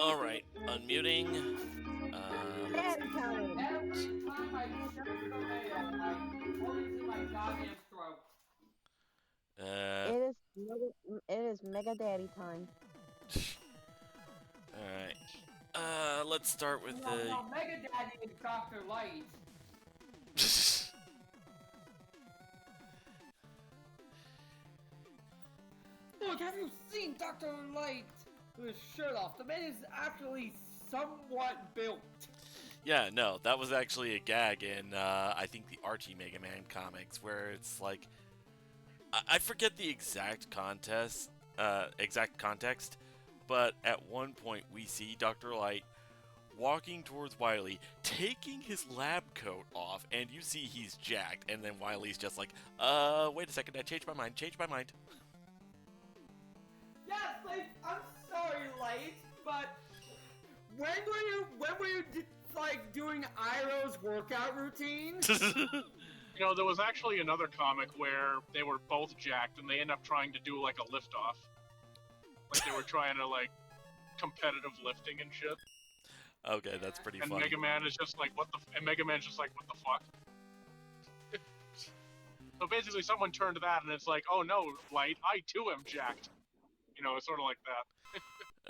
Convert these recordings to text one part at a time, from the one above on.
Alright, unmuting. Daddy time. Every time I check the mail, I put it in my goddamn throat. Uh, It is mega daddy time. Alright. Let's start with the... No, Mega Daddy is Dr. Light. Look, have you seen Dr. Light with his shirt off? The man is actually somewhat built. Yeah, no, that was actually a gag in, I think the Archie Mega Man comics, where it's like... I forget the exact exact context, but at one point we see Dr. Light walking towards Wily, taking his lab coat off, and you see he's jacked, and then Wily's just like, wait a second, I changed my mind. Yes, like, I'm sorry, Light, but when were you like doing Iroh's workout routine? You know, there was actually another comic where they were both jacked and they end up trying to do like a lift off. Like they were trying to like competitive lifting and shit. Okay, that's pretty And funny. Mega Man is just like, and Mega Man's just like, what the fuck? So basically someone turned to that and it's like, oh no, Light, I too am jacked. You know, it's sort of like that.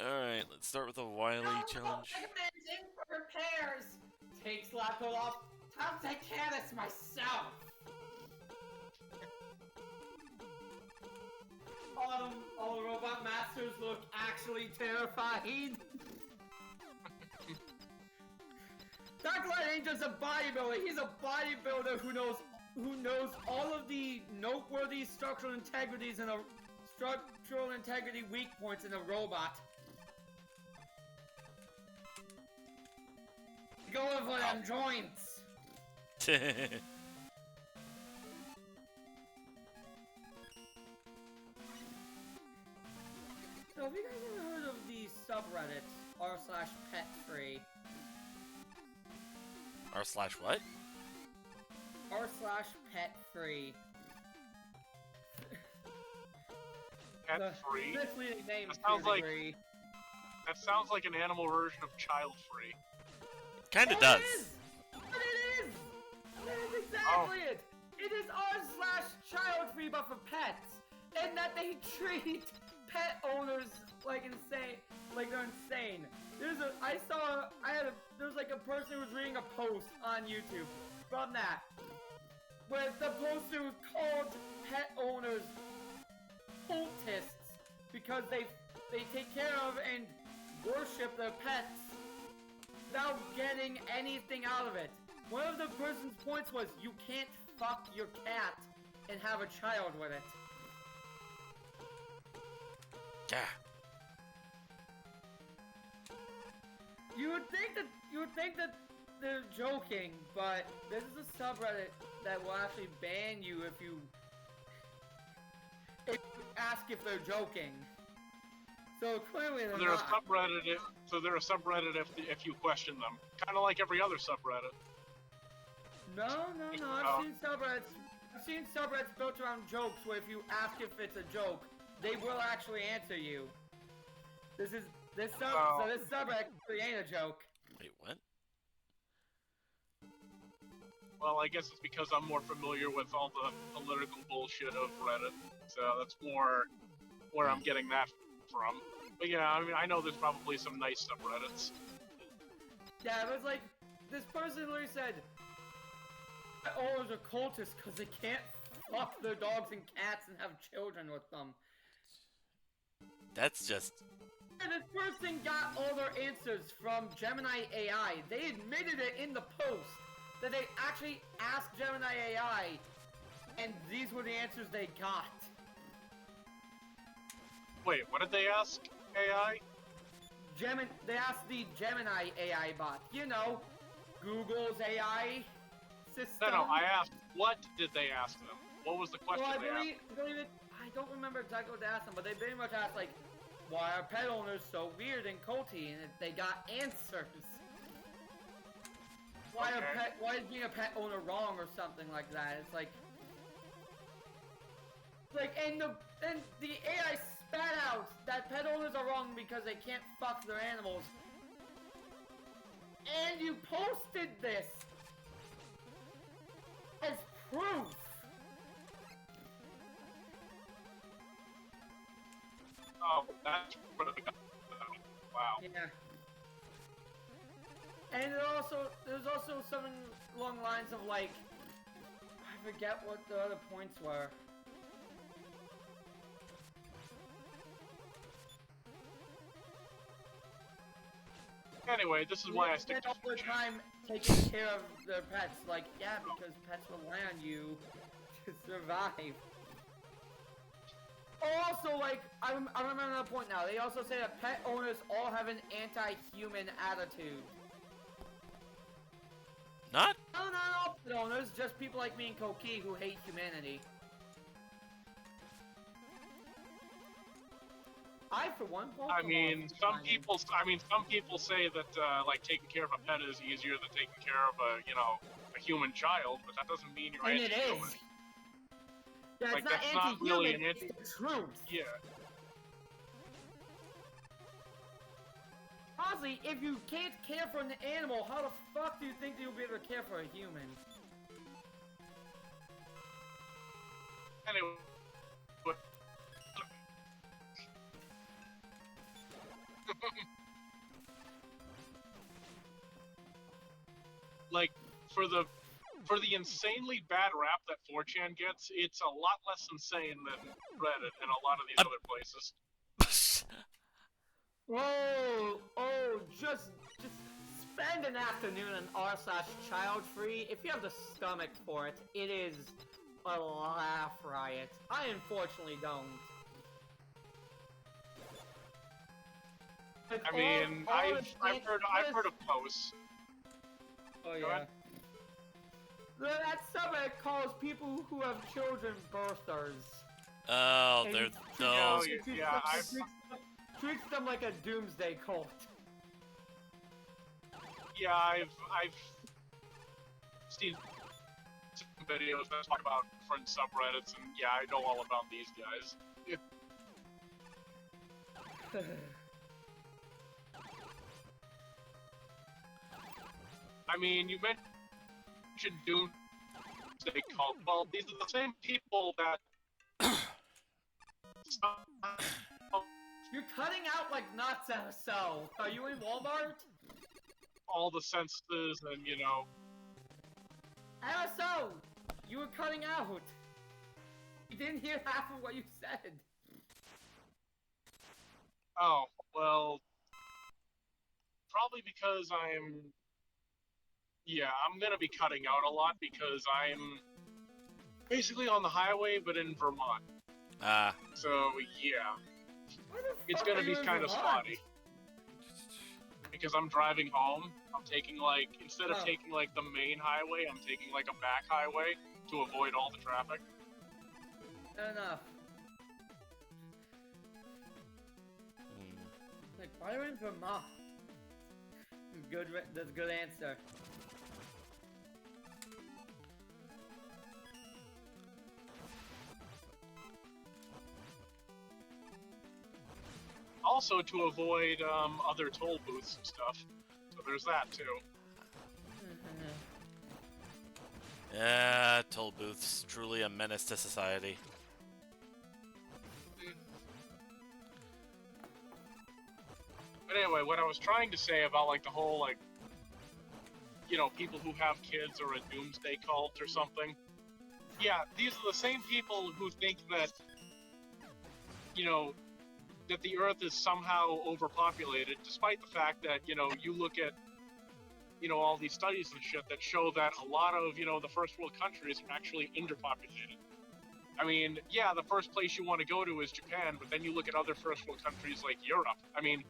Alright, let's start with a Wily challenge. Mega Man's in for repairs. Takes lab coat off. Time to take care of this myself. All the robot masters look actually terrifying. Dark Light ain't just a bodybuilder. He's a bodybuilder who knows all of the noteworthy structural integrities and structural integrity weak points in a robot. Going for them joints. Oh, So have you guys ever heard of the subreddit r/petfree? R/what? r/petfree. Pet free? Misleading name That to sounds a like- degree. That sounds like an animal version of child free. Kinda It does. is! But it is! That is exactly it! It is r/child-free but for pets. And that they treat pet owners like insane, like they're insane. There's like a person who was reading a post on YouTube from that, where the poster was called pet owners cultists because they take care of and worship their pets without getting anything out of it. One of the person's points was you can't fuck your cat and have a child with it. Yeah. You would think that they're joking, but this is a subreddit that will actually ban you if you ask if they're joking. So clearly they're They're a not. subreddit. So they're a subreddit if you question them, kind of like every other subreddit. No. I've seen subreddits built around jokes where if you ask if it's a joke, they will actually answer you. This subreddit really ain't a joke. Wait, what? Well, I guess it's because I'm more familiar with all the political bullshit of Reddit, so that's more where I'm getting that from. But yeah, I mean, I know there's probably some nice subreddits. Yeah, it was like this person literally said, "Pet owners are cultists because they can't fuck their dogs and cats and have children with them." That's just... And this person got all their answers from Gemini AI. They admitted it in the post that they actually asked Gemini AI, and these were the answers they got. Wait, what did they ask AI? They asked the Gemini AI bot. You know, Google's AI system. No, I asked, what did they ask them? What was the question Well, they asked? I don't remember exactly what they asked them, but they pretty much asked, like, why are pet owners so weird and culty? And they got answers. Why is being a pet owner wrong or something like that? It's like, and the AI spat out that pet owners are wrong because they can't fuck their animals, And you posted this as proof. Oh, that's really good. Wow. Yeah. And there's also something along the lines of like, I forget what the other points were. Anyway, this is why I stick spend to all their 4chan. time taking care of their pets. Like, yeah, because pets rely on you to survive. Also, like, I remember another point now. They also say that pet owners all have an anti-human attitude. Not? No, not all pet owners, just people like me and Koki who hate humanity. I, for one, I mean, some people say that like taking care of a pet is easier than taking care of a human child, but that doesn't mean you're And it anti-human. is. Yeah, Like, it's not that's not really anti-human, it's the truth. Yeah. Honestly, if you can't care for an animal, how the fuck do you think you'll be able to care for a human? Anyway. Like, for the insanely bad rap that 4chan gets, it's a lot less insane than Reddit and a lot of these other places. Oh, just spend an afternoon in r/childfree. If you have the stomach for it, it is a laugh riot. I unfortunately don't. Like, I mean, I've heard of posts. Oh Go yeah. ahead. That subreddit calls people who have children birthers. Oh, And they're Oh, those. yeah, treats them like a doomsday cult. Yeah, I've seen some videos that talk about different subreddits, and yeah, I know all about these guys. I mean, you mentioned doomsday cult. Well, these are the same people that. You're cutting out like nuts, so. Are you in Walmart? All the senses and, you know. LSO! You were cutting out! You didn't hear half of what you said. Oh, well. Probably because I'm gonna be cutting out a lot because I'm basically on the highway, but in Vermont. Ah. So, yeah. Why the It's fuck gonna are be you in kind of Vermont? spotty. Because I'm driving home, I'm taking like, instead of Oh. taking like the main highway, I'm taking like a back highway to avoid all the traffic. Fair enough. Hmm. Like, why are you in Vermont? That's a good answer. Also to avoid other toll booths and stuff. So there's that too. Yeah, toll booths, truly a menace to society. But anyway, what I was trying to say about like the whole like, you know, people who have kids or a doomsday cult or something. Yeah, these are the same people who think that, you know, that the Earth is somehow overpopulated, despite the fact that, you know, you look at, you know, all these studies and shit that show that a lot of, you know, the first world countries are actually underpopulated. I mean, yeah, the first place you want to go to is Japan, but then you look at other first world countries like Europe. I mean,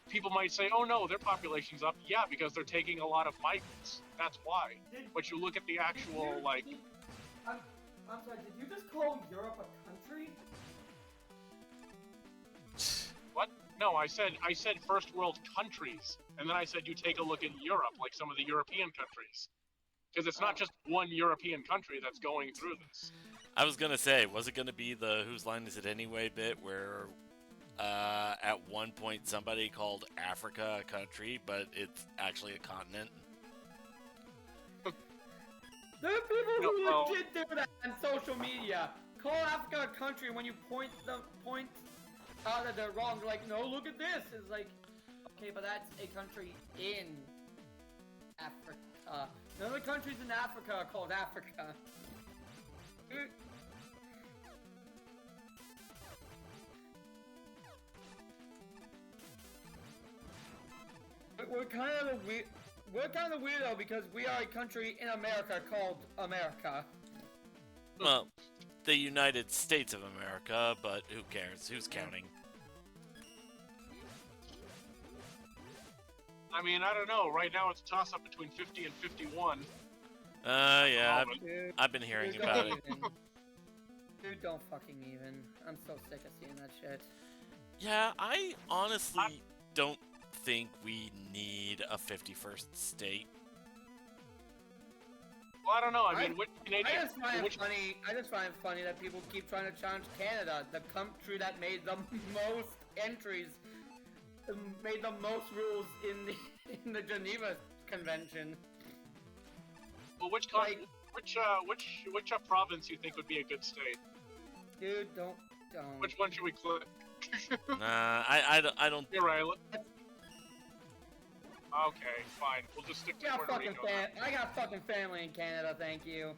people might say, oh no, their population's up. Yeah, because they're taking a lot of migrants. That's why. But you look at the actual, like... I'm sorry, did you just call Europe a country? What? No, I said first world countries. And then I said you take a look at Europe, like some of the European countries. Because it's not just one European country that's going through this. I was gonna say, was it gonna be the "whose line is it anyway" bit where at one point somebody called Africa a country, but it's actually a continent. There are people No, who well- legit do that on social media. Call Africa a country when you point out that they're wrong. They're like, no, look at this. It's like, okay, but that's a country in Africa. None of the countries in Africa are called Africa. We're kind of weirdo because we are a country in America called America. Well, the United States of America, but who cares? Who's counting? I mean, I don't know. Right now, it's a toss-up between 50 and 51. Yeah, Dude, I've been hearing dude, about don't it. even. Dude, don't fucking even. I'm so sick of seeing that shit. Yeah, I honestly don't think we need a 51st state. Well, I don't know. I mean, which I Canadian? just find it Which, funny. I just find it funny that people keep trying to challenge Canada, the country that made the most entries, made the most rules in the Geneva Convention. well, which Like- province you think would be a good state? Dude, don't. Which one should we click? Nah, I don't. You're right. Okay, fine. We'll just stick to Puerto Rico. I got fucking family in Canada, thank you.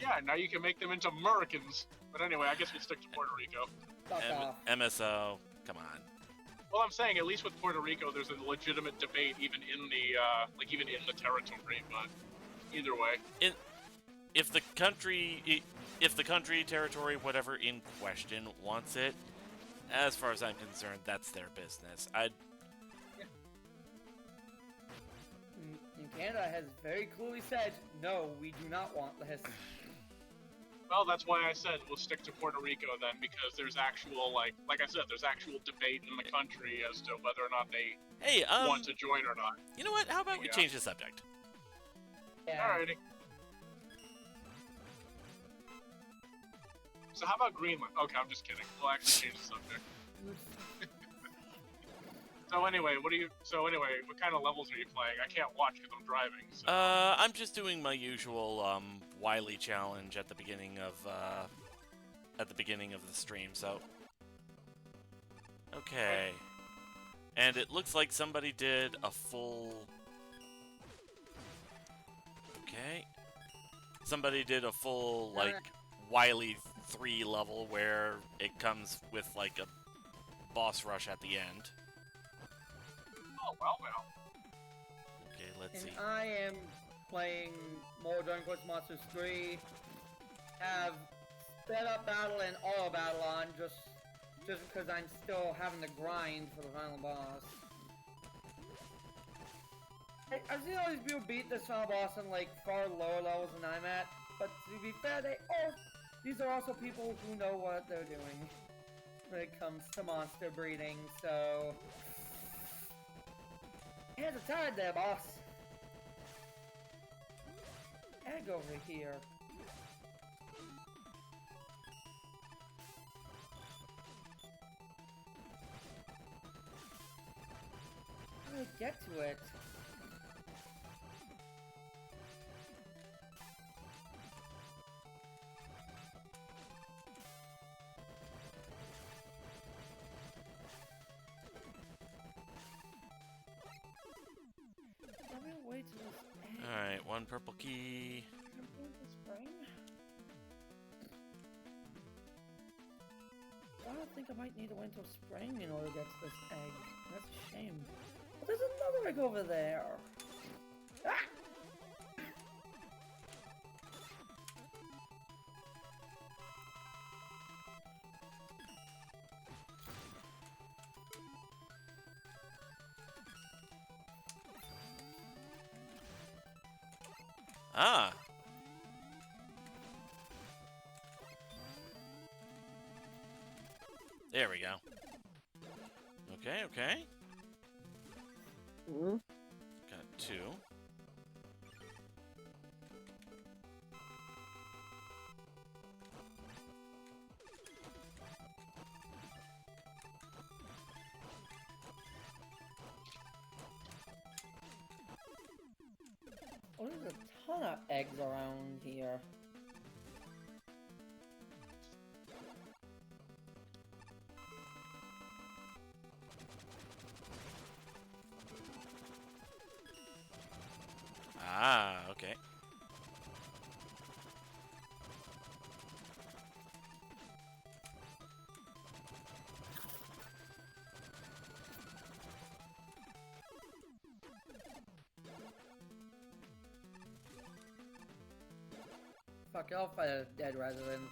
Yeah, now you can make them into Americans. But anyway, I guess we'll stick to Puerto Rico. Fuck off. MSO, come on. Well, I'm saying at least with Puerto Rico, there's a legitimate debate even in the territory. But either way, If the country, territory, whatever in question wants it, as far as I'm concerned, that's their business. And Canada has very clearly said, no, we do not want this. well, that's why I said we'll stick to Puerto Rico then, because there's actual like I said, there's actual debate in the country as to whether or not they Hey, want to join or not. you know what? How about we Yeah. change the subject? Yeah. Alrighty. So how about Greenland? Okay, I'm just kidding. We'll actually change the subject. So anyway, what kind of levels are you playing? I can't watch because I'm driving. So. I'm just doing my usual Wily challenge at the beginning of the stream. So, okay, and it looks like somebody did a full. Okay, somebody did a full like Wily 3 level where it comes with like a boss rush at the end. Oh well. Okay, let's see. And I am playing more Dragon Quest Monsters 3. Have sped up battle and auto battle on just because I'm still having to grind for the final boss. I've seen all these people beat this final boss on like far lower levels than I'm at, but to be fair, these are also people who know what they're doing when it comes to monster breeding, so... Hands are tied there, boss. Egg over here. How do I get to it? Wait till this egg. Alright, one purple key. Can I build the spring? I don't think I might need to wait until spring in order to get to this egg. That's a shame. But there's another egg over there. Ah! Ah. There we go. Okay. Hmm? Got 2. Oh, there's a ton of eggs around here. Ah, okay. Fuck, I'll fight a dead resident.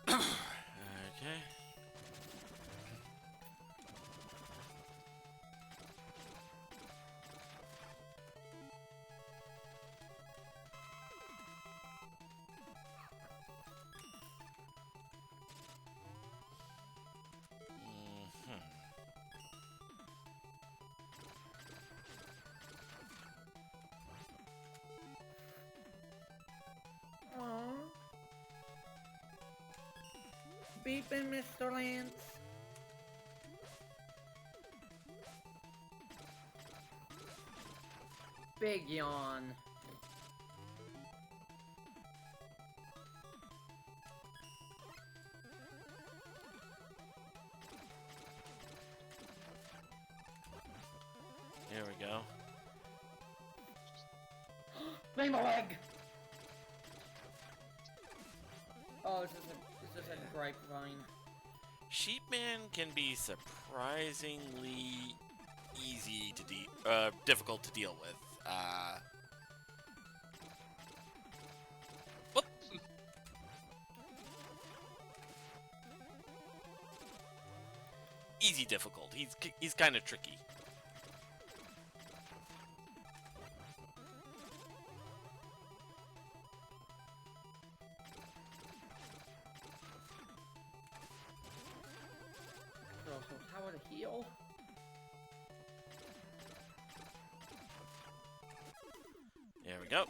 Okay. Mhm. Aww. Beeping, Mr. Lance. Big yawn. Here we go. Rainbow egg! Oh, it's just a grapevine. Sheepman can be surprisingly easy to difficult to deal with. Whoop. Easy difficult. He's kind of tricky. So tower to heal. There we go.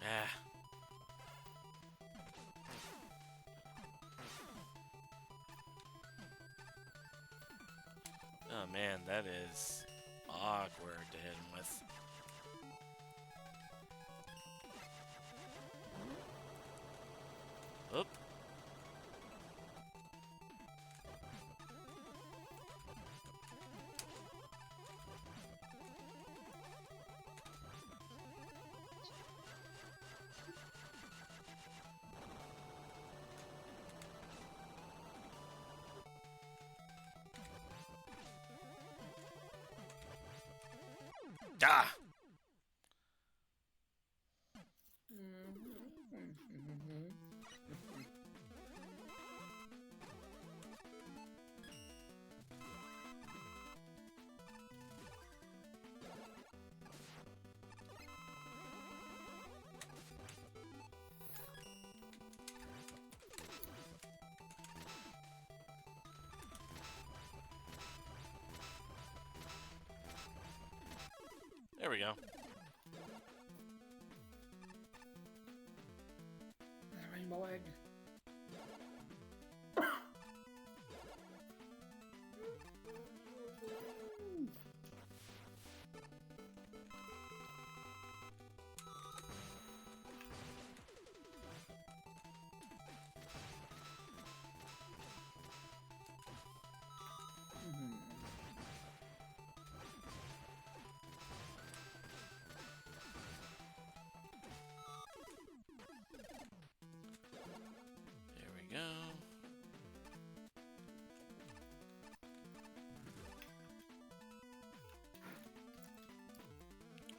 Ah. Oh man, that is awkward to hit him with. Oop. Ah! There we go. Rainbow egg.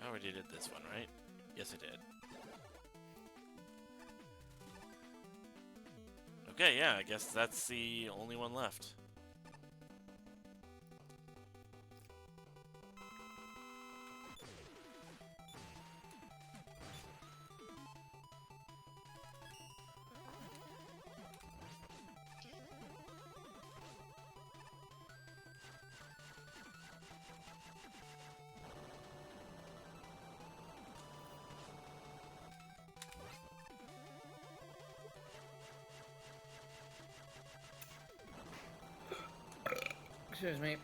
I already did this one, right? Yes, I did. Okay, yeah, I guess that's the only one left. Excuse me.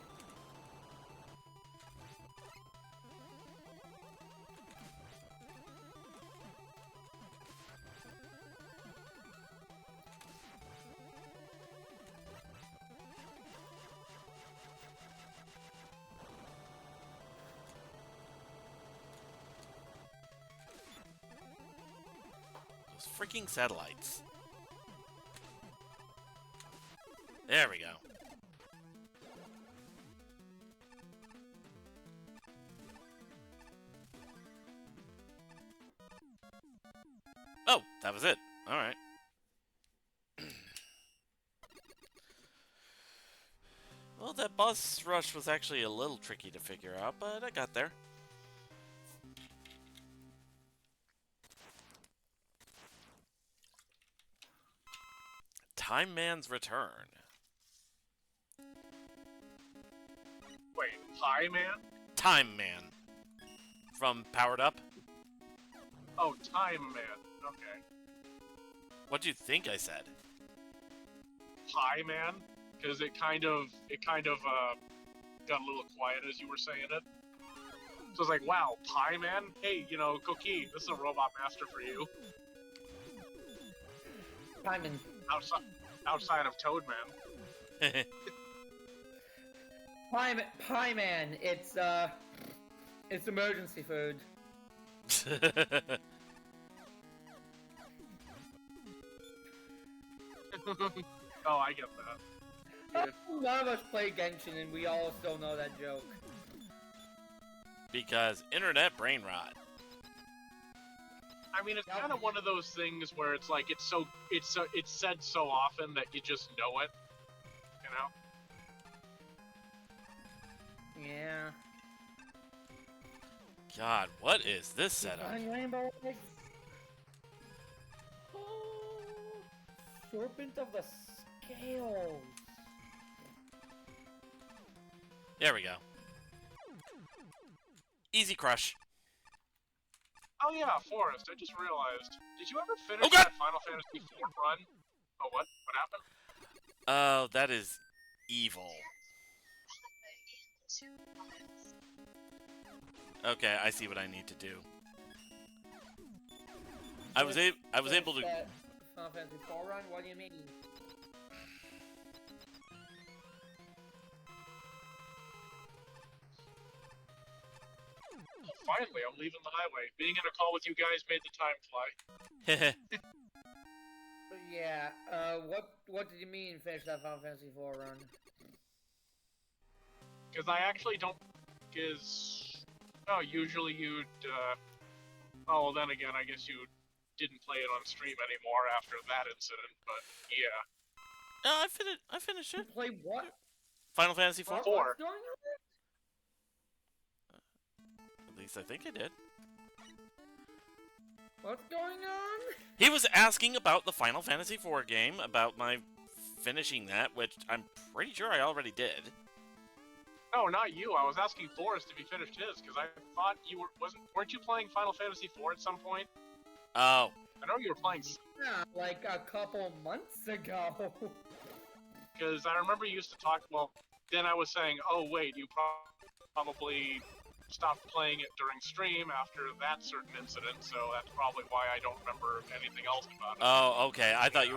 Those freaking satellites. There we go. Oh, that was it. Alright. Well, that boss rush was actually a little tricky to figure out, but I got there. Time Man's Return. Wait, Pie Man? Time Man. From Powered Up. Oh, Time Man. Okay. What do you think I said? Pie Man? Because it kind of got a little quiet as you were saying it. So it's like, wow, Pie Man? Hey, you know, Cookie, this is a Robot Master for you. Simon. Outside of Toad Man. Pie Man. It's emergency food. Oh, I get that. None of us play Genshin, and we all still know that joke. Because internet brain rot. I mean, it's kind of one of those things where it's like it's said so often that you just know it, you know? Yeah. God, what is this setup? Divine Rainbow Eggs. Oh, Serpent of the Scales. There we go. Easy crush. Oh yeah, Forrest, I just realized. Did you ever finish Oh, God! that Final Fantasy IV run? Oh, what? What happened? Oh, that is evil. Okay, I see what I need to do. I was able to. Final Fantasy IV run? What do you mean? Finally, I'm leaving the highway. Being in a call with you guys made the time fly. Yeah, what did you mean finish that Final Fantasy IV run? Because I actually don't... Oh, usually you'd... Oh, well then again, I guess you didn't play it on stream anymore after that incident, but yeah. No, I finished it. Play what? Final Fantasy IV? What's going on? At least I think I did. What's going on? He was asking about the Final Fantasy IV game, about my finishing that, which I'm pretty sure I already did. No, not you. I was asking Forrest if he finished his, because I thought you weren't you playing Final Fantasy IV at some point? Oh. I know you were playing... Yeah, like a couple months ago. Because I remember you used to talk, well, then I was saying, oh wait, you probably stopped playing it during stream after that certain incident, so that's probably why I don't remember anything else about it. Oh, okay. I thought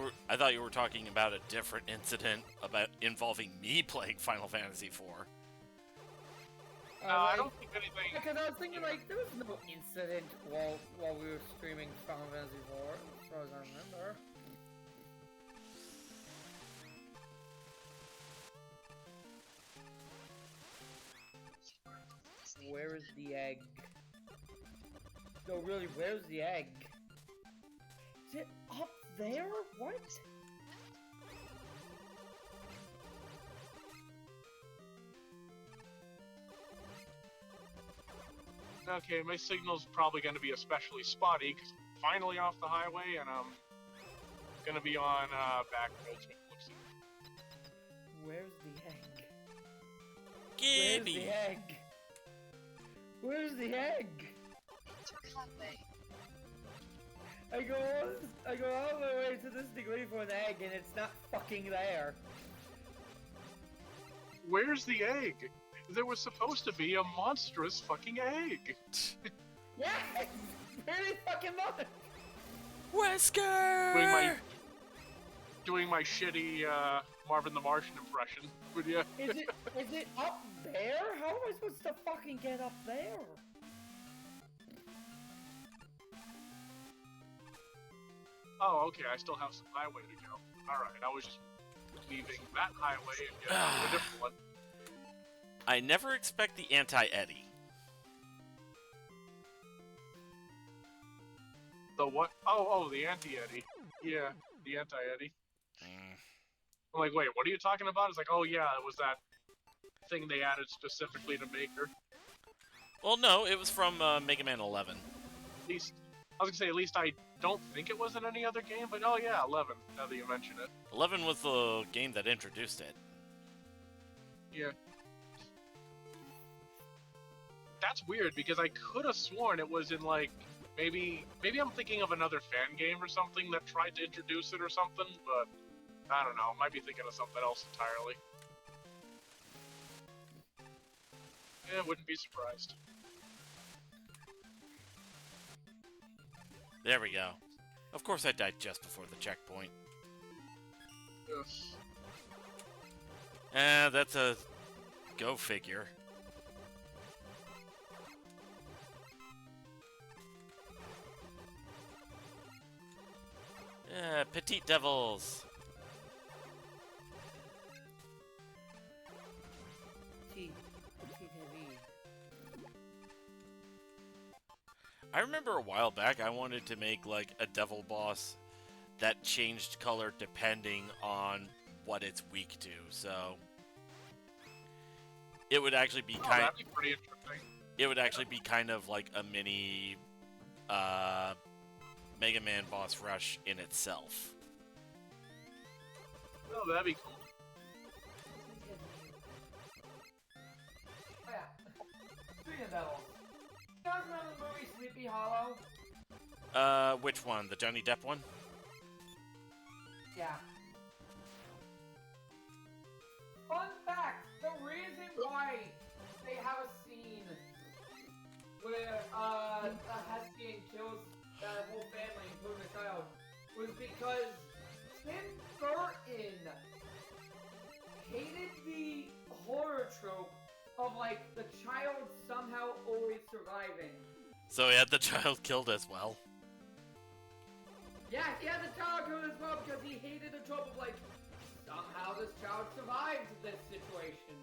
you were talking about a different incident involving me playing Final Fantasy IV. I don't think anything... Because I was thinking, like, there was no incident while we were streaming Final Fantasy IV, as far as I remember. Where is the egg? No, really, where's the egg? Is it up there? What? Okay, my signal's probably going to be especially spotty, because I'm finally off the highway, and I'm going to be on back roads. Where's the egg? Where's Gibby! the egg? Where's the egg? I go all the way to this degree for an egg, and it's not fucking there. Where's the egg? There was supposed to be a monstrous fucking egg. Yes! Very fucking much! Wesker! Doing my shitty Marvin the Martian impression. But yeah. Is it up there? How am I supposed to fucking get up there? Oh, okay, I still have some highway to go. Alright, I was just leaving that highway and getting to a different one. I never expect the anti-Eddie. The what? Oh, the anti-Eddie. Yeah, the anti-Eddie. I'm like, wait, what are you talking about? It's like, oh yeah, it was that thing they added specifically to Maker. Well, no, it was from Mega Man 11. At least, I was gonna say, at least I don't think it was in any other game, but oh yeah, 11, now that you mention it. 11 was the game that introduced it. Yeah. That's weird, because I could have sworn it was in, like, maybe I'm thinking of another fan game or something that tried to introduce it or something, but I don't know, might be thinking of something else entirely. Yeah, wouldn't be surprised. There we go. Of course I died just before the checkpoint. Ugh. That's a go figure. Petite devils. I remember a while back I wanted to make like a devil boss that changed color depending on what it's weak to, so it would actually be that'd be pretty interesting. It would actually be kind of like a mini Mega Man boss rush in itself. Oh, that'd be cool. Oh yeah. Speaking of devils, you guys remember the movie Sleepy Hollow? Which one? The Johnny Depp one? Yeah. Fun fact, the reason why they have a scene where Hessian kills that whole family, including the child, was because Tim Burton hated the horror trope of, like, the child somehow always surviving. So he had the child killed as well. Yeah, he had the child killed as well because he hated the trope of, like, somehow this child survived this situation.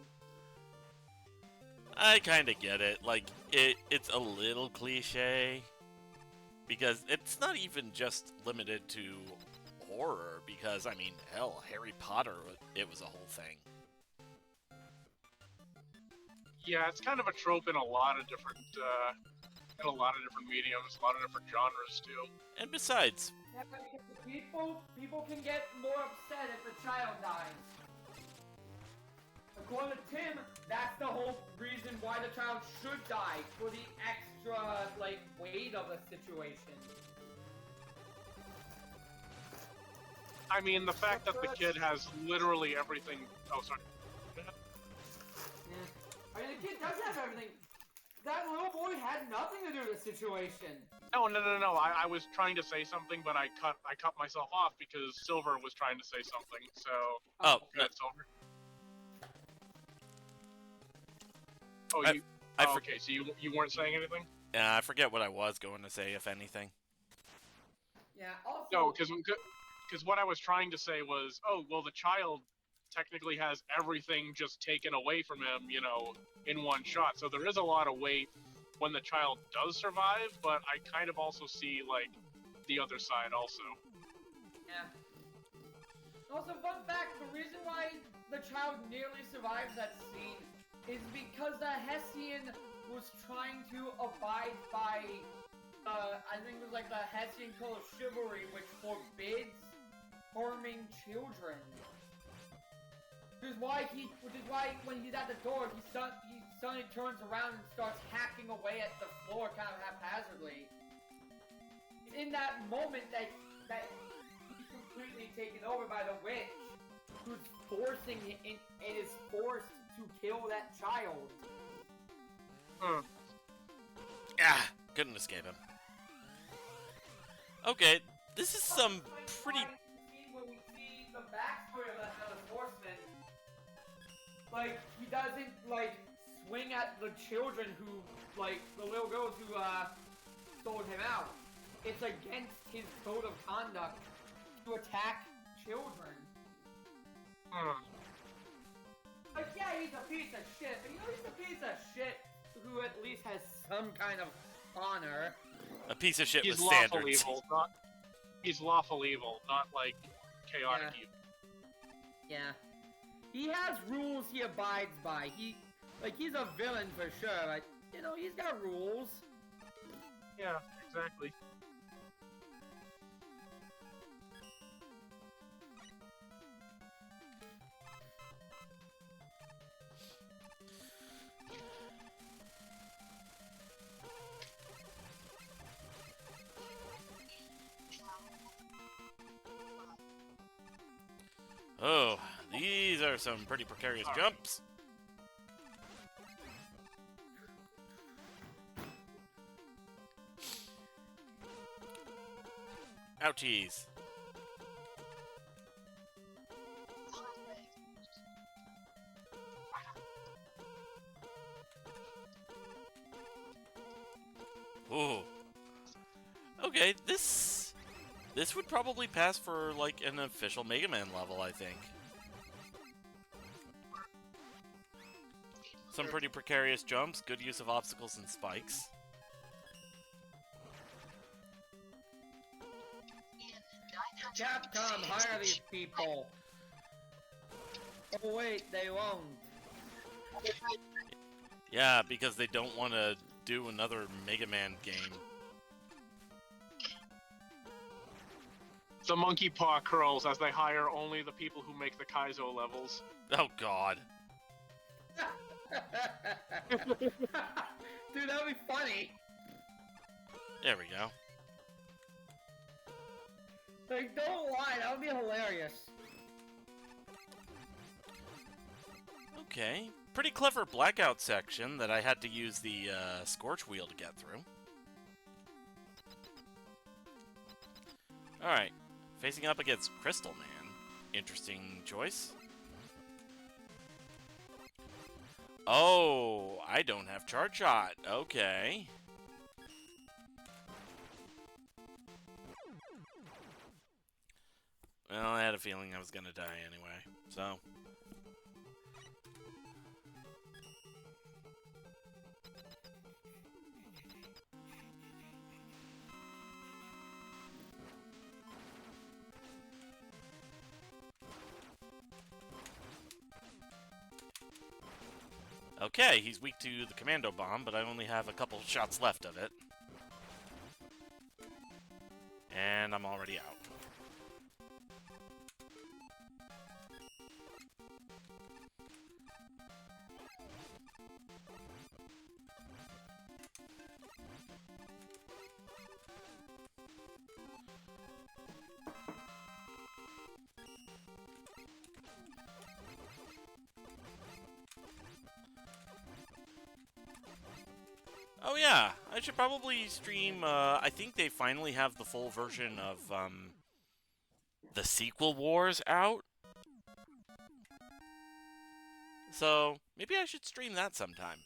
I kind of get it. Like, it's a little cliche. Because it's not even just limited to horror. Because, I mean, hell, Harry Potter, it was a whole thing. Yeah, it's kind of a trope in a lot of different, mediums, a lot of different genres, too. And besides... Yeah, because people can get more upset if the child dies. According to Tim, that's the whole reason why the child should die, for the extra, like, weight of the situation. I mean, the fact that the kid has literally everything... Oh, sorry. Yeah. I mean, the kid does have everything. That little boy had nothing to do with the situation. No. I was trying to say something, but I cut myself off because Silver was trying to say something. So. Oh, go ahead, Silver. Okay. So you weren't saying anything? I forget what I was going to say, if anything. Yeah. Also. No, because what I was trying to say was, oh well, the child technically has everything just taken away from him, in one shot. So there is a lot of weight when the child does survive, but I kind of also see, like, the other side also. Yeah. Also, fun fact, the reason why the child nearly survives that scene is because the Hessian was trying to abide by, I think it was like the Hessian code of chivalry, which forbids harming children. Which is why when he's at the door, he suddenly turns around and starts hacking away at the floor kind of haphazardly. It's in that moment that he's completely taken over by the witch, who's forcing him and is forced to kill that child. Ah, couldn't escape him. Okay, this is some pretty... When we see the backstory of the horseman, like, he doesn't, like, swing at the children who, like, the little girls who, sold him out. It's against his code of conduct to attack children. Like, yeah, he's a piece of shit, but you know he's a piece of shit who at least has some kind of honor. A piece of shit He's with lawful standards. evil, he's lawful evil, not, like, chaotic evil. Yeah. He has rules he abides by. He's a villain for sure, but, you know, he's got rules. Yeah, exactly. Oh, these are some pretty precarious jumps. Ouchies. Ooh. Okay, this would probably pass for, like, an official Mega Man level, I think. Some pretty precarious jumps, good use of obstacles and spikes. Capcom, hire these people. Oh wait, they won't. Yeah, because they don't want to do another Mega Man game. The monkey paw curls as they hire only the people who make the Kaizo levels. Oh god. Dude, that would be funny. There we go. Like, don't lie, that would be hilarious. Okay. Pretty clever blackout section that I had to use the Scorch Wheel to get through. Alright. Facing up against Crystal Man. Interesting choice. Oh, I don't have Charge Shot. Okay. Well, I had a feeling I was gonna die anyway, so... Okay, he's weak to the Commando Bomb, but I only have a couple shots left of it. And I'm already out. Oh yeah, I should probably stream, I think they finally have the full version of, the sequel wars out. So, maybe I should stream that sometime.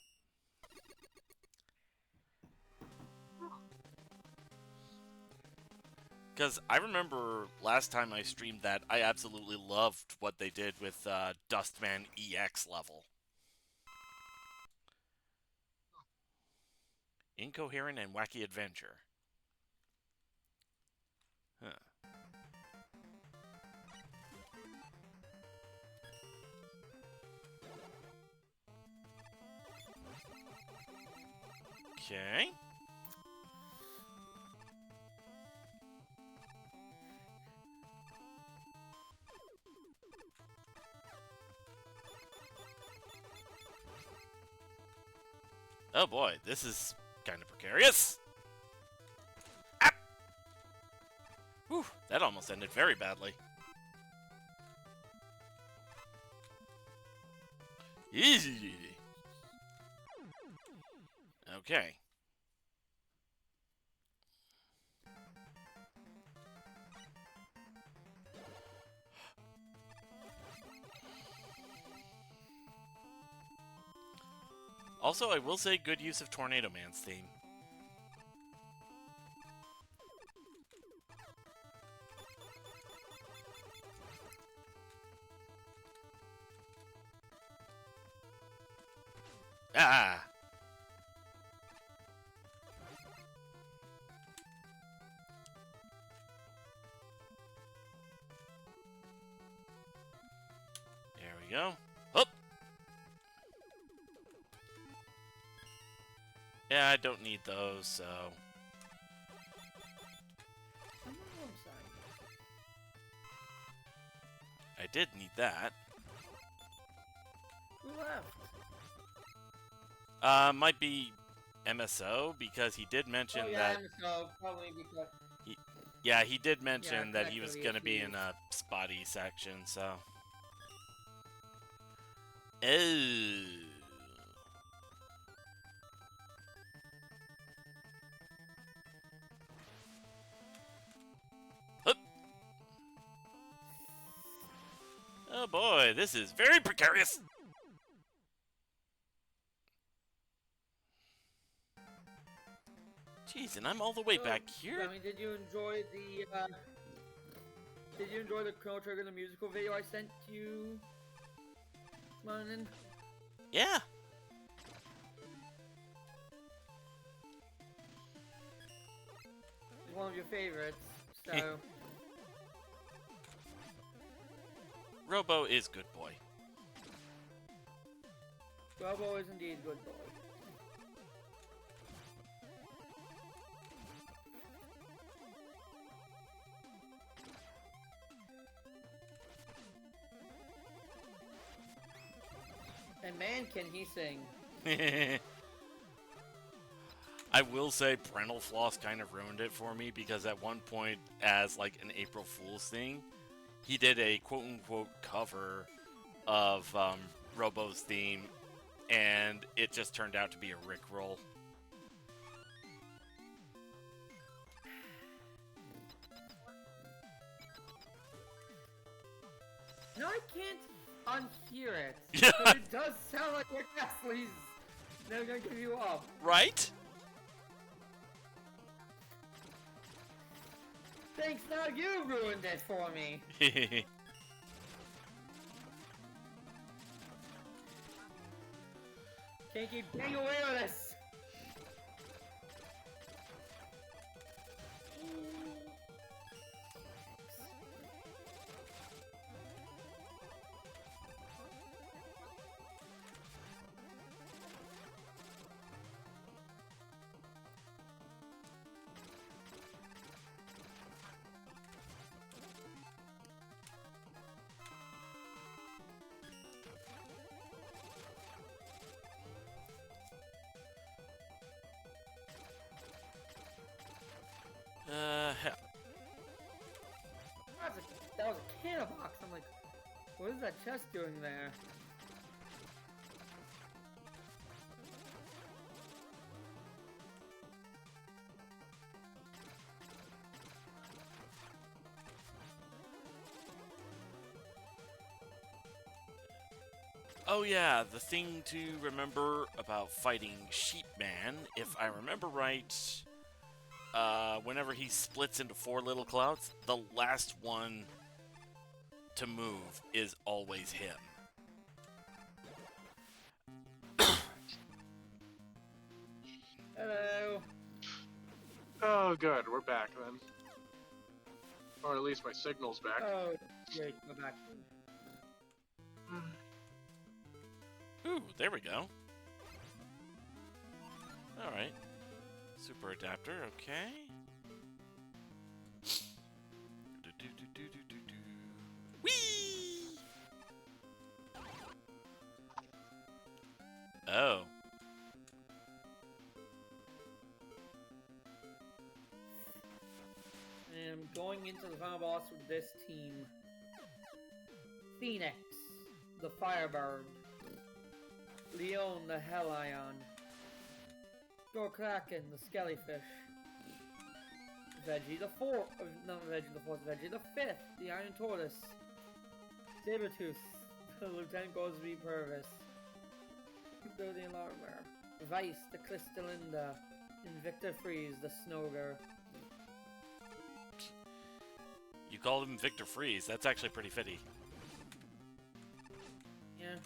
Because I remember last time I streamed that, I absolutely loved what they did with, Dustman EX level. Incoherent and wacky adventure. Huh. Okay. Oh boy, this is kind of precarious. Ah! Whew, that almost ended very badly. Easy. Okay. Also, I will say good use of Tornado Man's theme. Ah! There we go. Up! Yeah, I don't need those, so... I'm sorry. I did need that. Who left? Might be MSO, because he did mention that... so probably because... Yeah, he did mention Yeah, that he was exactly, going to be he in a spotty section, so... Oh. Hup. Oh boy, this is very precarious! Jeez, and I'm all the way So, back here? I mean, did you enjoy the Chrono Trigger the musical video I sent you, Monin? Yeah. It's one of your favorites, so... Robo is good boy. Robo is indeed good boy. And man, can he sing. I will say Parental Floss kind of ruined it for me because at one point, as like an April Fool's thing, he did a quote-unquote cover of Robo's theme, and it just turned out to be a Rickroll. No, I can't unhear it. Yeah. But it does sound like Rick Astley's Never Gonna Give You Up. Right? Thanks, now you ruined it for me. Can't keep getting away with this. Hell. That was a can box. I'm like, what is that chest doing there? Oh yeah, the thing to remember about fighting Sheepman, if I remember right, whenever he splits into 4 little clouds, the last one to move is always him. Hello. good. We're back then. Or at least my signal's back. Oh, yeah, go back. Ooh, there we go. Alright. Super adapter, okay. Whee! Oh. And I'm going into the final boss with this team. Phoenix, the Firebird. Leon, the Hellion. Gorkraken, the Skellyfish. Veggie the fourth, not Veggie the fourth, Veggie the fifth, the Iron Tortoise. Sabertooth, the Lieutenant Gosby Purvis. The Alarmer. Vice, the Crystallinda. Invicta Freeze, the Snoger. You called him Victor Freeze. That's actually pretty fitty. Yeah.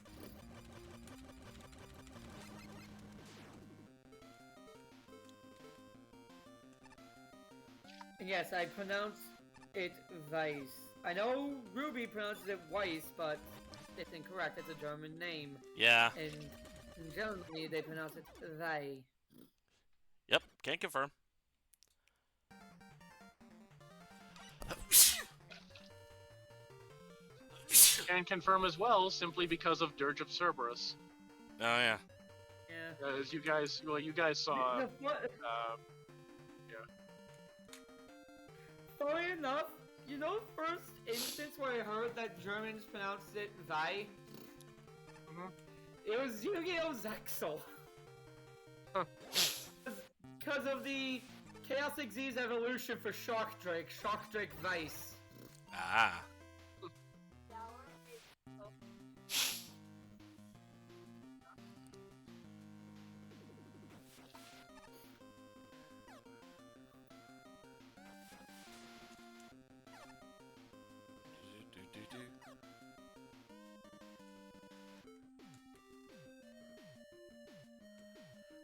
And yes, I pronounce it Weiss. I know Ruby pronounces it Weiss, but it's incorrect. It's a German name. Yeah. And in Germany, they pronounce it Wei. Yep, can't confirm. Can confirm as well, simply because of Dirge of Cerberus. Oh, yeah. Yeah. As you guys saw. Funny enough, you know, first instance where I heard that Germans pronounced it Wei? It was Yu-Gi-Oh! Zexal. Huh. Because of the Chaosic Z's evolution for Shark Drake Weiss. Ah.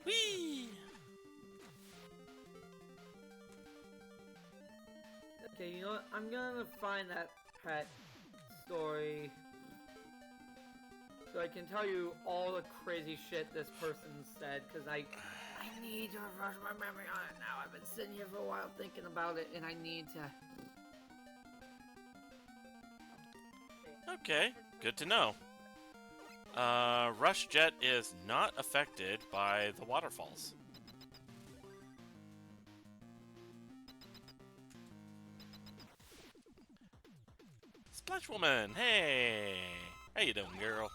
Whee! Okay, you know what? I'm gonna find that pet story so I can tell you all the crazy shit this person said, because I need to refresh my memory on it now. I've been sitting here for a while thinking about it, and I need to... Okay, good to know. Rush Jet is not affected by the waterfalls. Splash Woman, hey! How you doing, girl?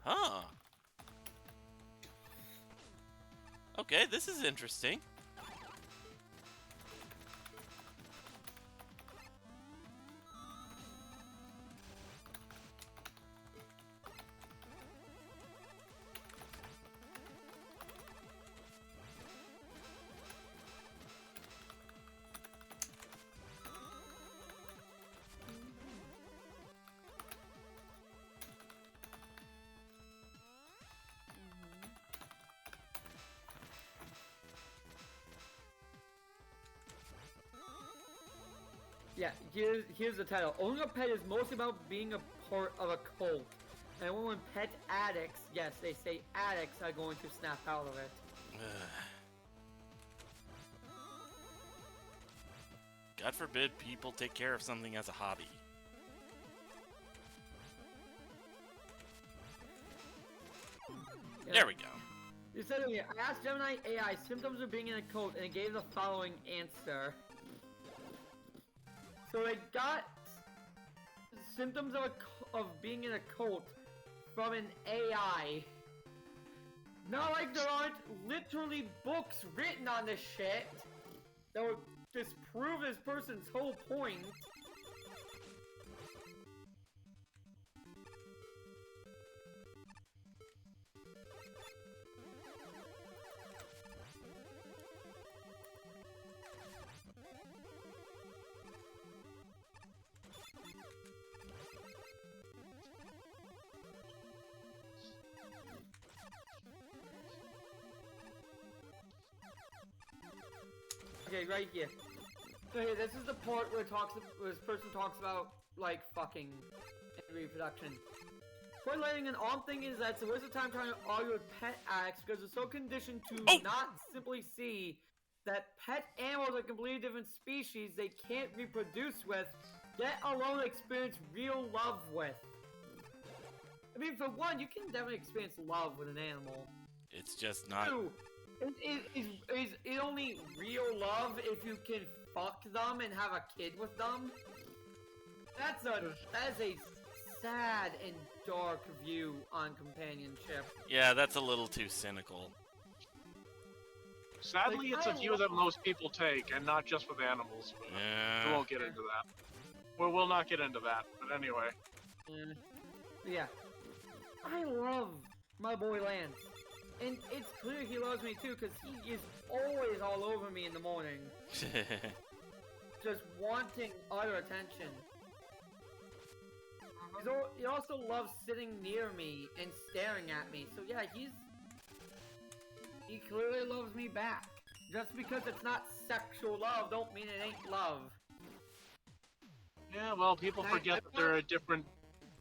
Huh. Okay, this is interesting. Yeah, here's the title. Owning a pet is mostly about being a part of a cult. And when pet addicts, yes, they say addicts are going to snap out of it. God forbid people take care of something as a hobby. Yeah. There we go. You said earlier, I asked Gemini AI symptoms of being in a cult, and it gave the following answer. So it got symptoms of being in a cult from an AI. Not like there aren't literally books written on this shit that would disprove this person's whole point. Okay, right here. Okay, this is the part where this person talks about, like, fucking and reproduction. Correlating an odd thing is that it's a waste of time trying to argue with pet addicts because they're so conditioned to not simply see that pet animals are completely different species they can't reproduce with, let alone experience real love with. I mean, for one, you can definitely experience love with an animal. It's just not. Two, is it only real love if you can fuck them and have a kid with them? That is a sad and dark view on companionship. Yeah, that's a little too cynical. Sadly, Like, it's a I view love- that most people take, and not just with animals. But we Yeah. won't get into that. We'll not get into that. But anyway. Yeah. I love my boy Lance. And it's clear he loves me too, because he is always all over me in the morning. Just wanting utter attention. He also loves sitting near me and staring at me. So yeah, he clearly loves me back. Just because it's not sexual love, don't mean it ain't love. Yeah, well, people forget that there are different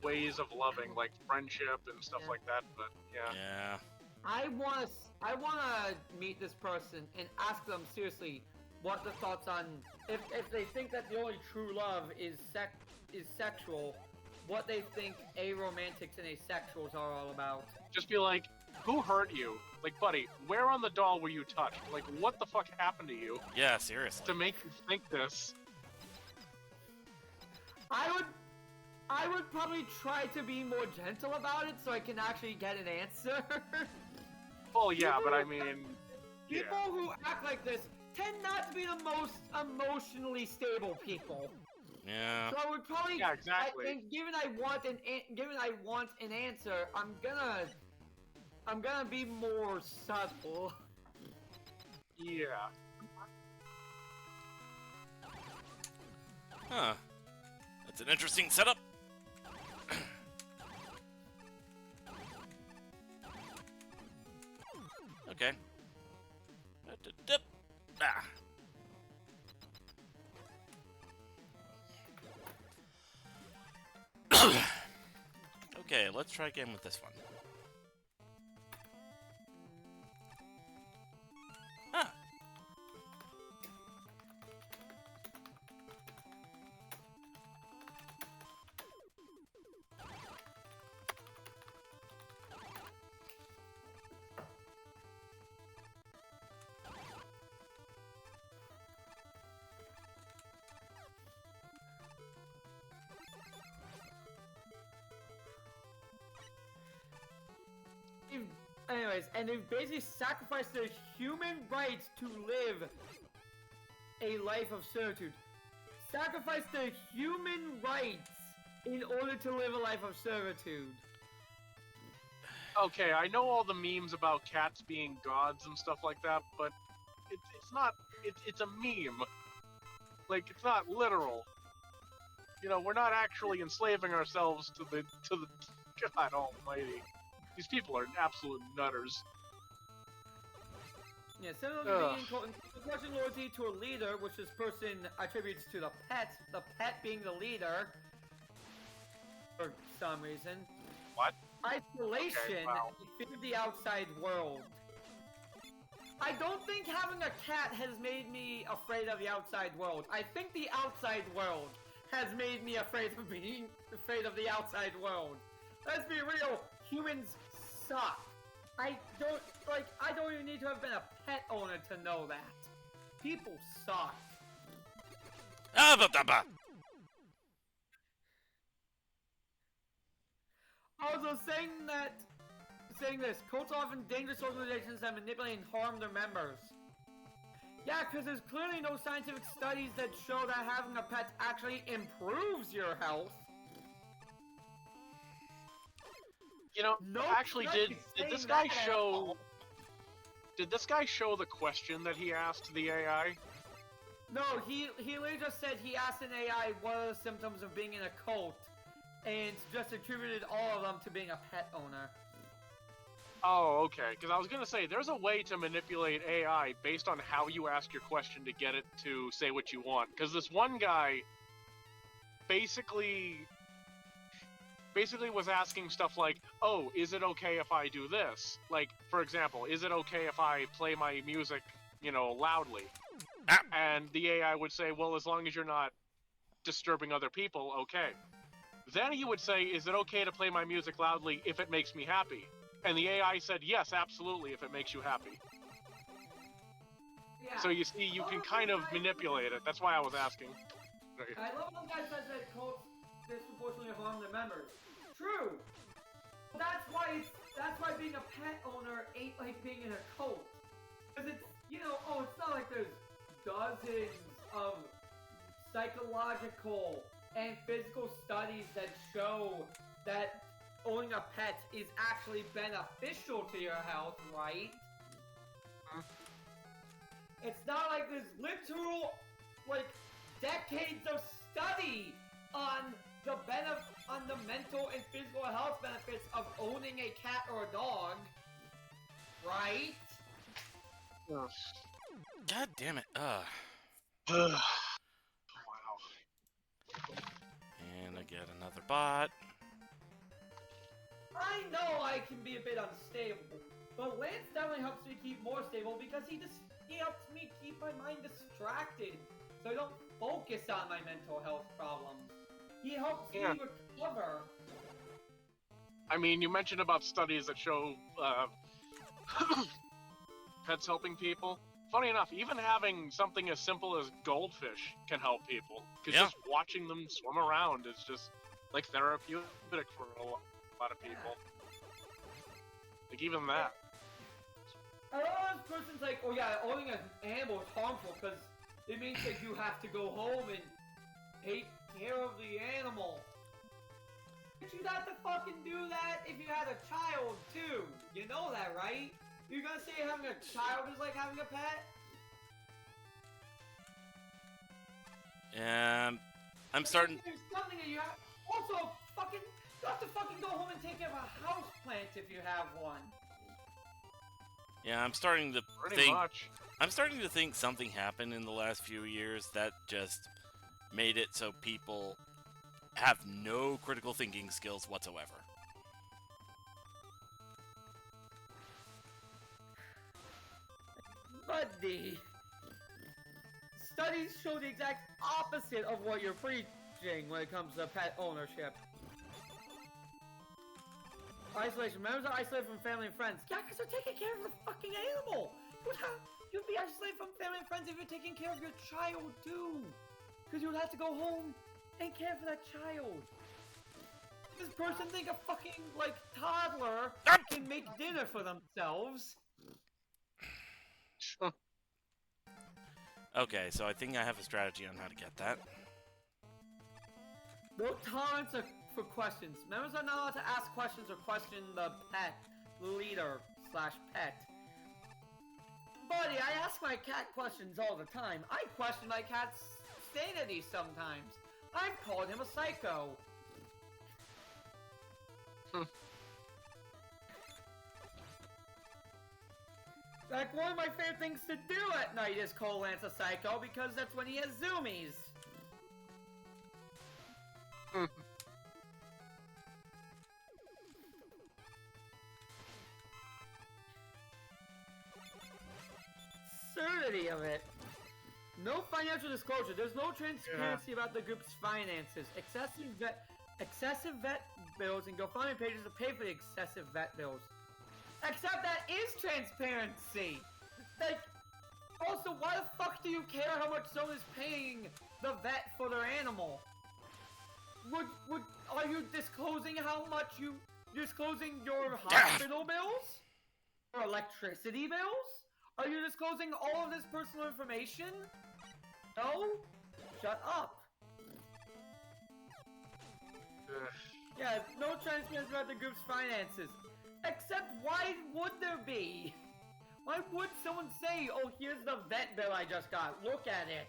ways of loving, like friendship and stuff like that. But yeah. Yeah. I wanna meet this person and ask them seriously what the thoughts on if they think that the only true love is sexual, what they think aromantics and asexuals are all about. Just be like, who hurt you? Like, buddy, where on the doll were you touched? Like, what the fuck happened to you Yeah, seriously. to make you think this? I would probably try to be more gentle about it so I can actually get an answer. Well, yeah, but I mean, People who act like this tend not to be the most emotionally stable people. Yeah. So I would probably, Yeah, exactly. and given I want an answer, I'm gonna be more subtle. yeah. Huh. That's an interesting setup. Okay. Ah. Okay, let's try again with this one. Ah. Anyways, and they've basically sacrificed their human rights to live a life of servitude. Sacrifice their human rights in order to live a life of servitude. Okay, I know all the memes about cats being gods and stuff like that, but it's not. It's a meme. Like, it's not literal. You know, we're not actually enslaving ourselves to the God Almighty. These people are absolute nutters. Yeah, similarly, expressing loyalty to a leader, which this person attributes to the pet being the leader, for some reason. What? Isolation Okay, wow. in the outside world. I don't think having a cat has made me afraid of the outside world. I think the outside world has made me afraid of being afraid of the outside world. Let's be real, humans suck. I don't even need to have been a pet owner to know that. People suck. Also, saying this, cults are often dangerous organizations that manipulate and harm their members. Yeah, because there's clearly no scientific studies that show that having a pet actually improves your health. You know, No actually, did this guy show? Did this guy show the question that he asked the AI? No, he literally just said he asked an AI what are the symptoms of being in a cult, and just attributed all of them to being a pet owner. Oh, okay. Because I was gonna say, there's a way to manipulate AI based on how you ask your question to get it to say what you want. Because this one guy basically was asking stuff like, "Oh, is it okay if I do this?" Like, for example, is it okay if I play my music, loudly? Ah. And the AI would say, "Well, as long as you're not disturbing other people, okay." Then he would say, "Is it okay to play my music loudly if it makes me happy?" And the AI said, "Yes, absolutely, if it makes you happy." Yeah. So you see, you can kind of manipulate it. That's why I was asking. I love when guys says that cults disproportionately harm their members. True. That's why being a pet owner ain't like being in a cult. Because it's, it's not like there's dozens of psychological and physical studies that show that owning a pet is actually beneficial to your health, right? It's not like there's literal, decades of study on the mental and physical health benefits of owning a cat or a dog, right? God damn it. Wow. And I get another bot. I know I can be a bit unstable, but Lance definitely helps me keep more stable because he helps me keep my mind distracted, so I don't focus on my mental health problems. He helps me recover. I mean, you mentioned about studies that show pets helping people. Funny enough, even having something as simple as goldfish can help people. Because just watching them swim around is just, therapeutic for a lot of people. Like, even that. A lot of person's like, oh yeah, owning an animal is harmful because it means that you have to go home and take care of the animal. But you'd have to fucking do that if you had a child too. You know that, right? You're gonna say having a child is like having a pet? I'm starting. There's something that you have. Also, you have to fucking go home and take care of a house plant if you have one. Yeah, I'm starting to Pretty much. I'm starting to think something happened in the last few years that just made it so people have no critical thinking skills whatsoever. Buddy. Studies show the exact opposite of what you're preaching when it comes to pet ownership. Isolation. Members are isolated from family and friends. Yeah, because they're taking care of the fucking animal. You'd be isolated from family and friends if you're taking care of your child too. Because you would have to go home and care for that child. This person think a fucking, toddler can make dinner for themselves. Okay, so I think I have a strategy on how to get that. No tolerance for questions. Members are not allowed to ask questions or question the pet leader / pet. Buddy, I ask my cat questions all the time. I question my cat's sanity sometimes. I've called him a psycho. Like, one of my favorite things to do at night is call Lance a psycho because that's when he has zoomies. Absurdity of it. No financial disclosure. There's no transparency about the group's finances. Excessive vet bills and GoFundMe pages to pay for the excessive vet bills. Except that is transparency. Also, why the fuck do you care how much someone is paying the vet for their animal? Are you disclosing how much disclosing your hospital bills? Or electricity bills? Are you disclosing all of this personal information? No? Shut up. Yeah, no transparency about the group's finances. Except, why would there be? Why would someone say, oh, here's the vet bill I just got, look at it?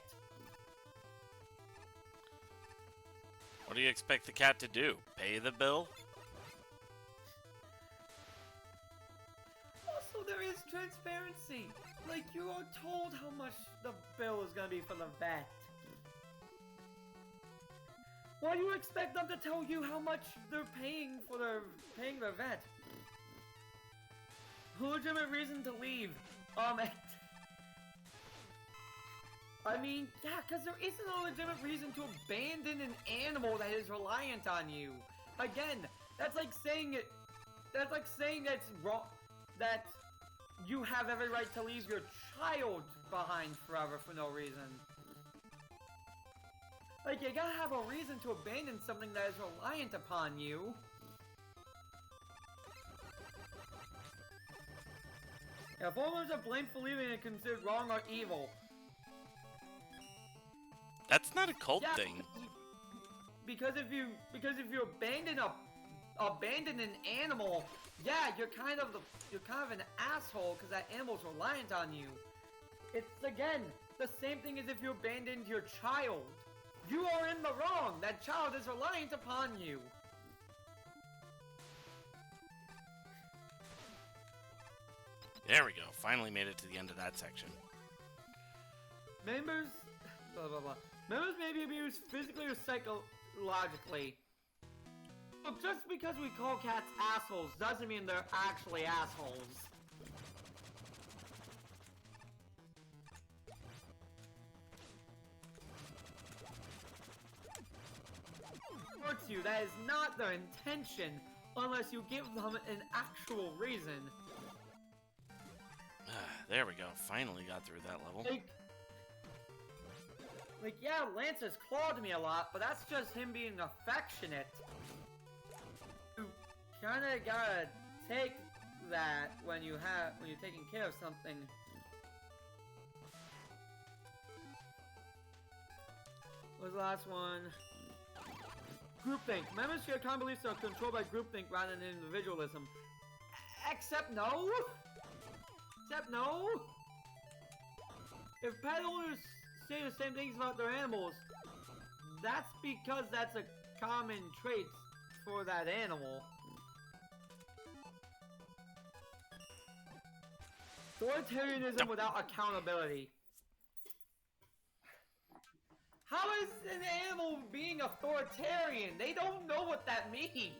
What do you expect the cat to do? Pay the bill? Where's transparency? Like, you are told how much the bill is gonna be for the vet. Why do you expect them to tell you how much they're paying for their vet? Legitimate reason to leave. I mean, yeah, because there isn't a legitimate reason to abandon an animal that is reliant on you. Again, that's like saying it's wrong, that you have every right to leave your child behind forever for no reason. Like, you gotta have a reason to abandon something that is reliant upon you. If owners are blamed for leaving and considered wrong or evil. That's not a cult thing. Because if you abandon an animal, yeah, you're kind of an asshole because that animal's reliant on you. It's again the same thing as if you abandoned your child. You are in the wrong. That child is reliant upon you. There we go. Finally made it to the end of that section. Members, blah blah blah. Members may be abused physically or psychologically. But just because we call cats assholes doesn't mean they're actually assholes. Hurts you, that is not their intention unless you give them an actual reason. There we go. Finally got through that level. Like, yeah, Lance has clawed me a lot, but that's just him being affectionate. You kinda gotta take that when you're taking care of something. What was the last one? Groupthink. Members share common beliefs are controlled by groupthink rather than individualism. Except no? Except no? If pet owners say the same things about their animals, that's because that's a common trait for that animal. Authoritarianism without accountability. How is an animal being authoritarian? They don't know what that means.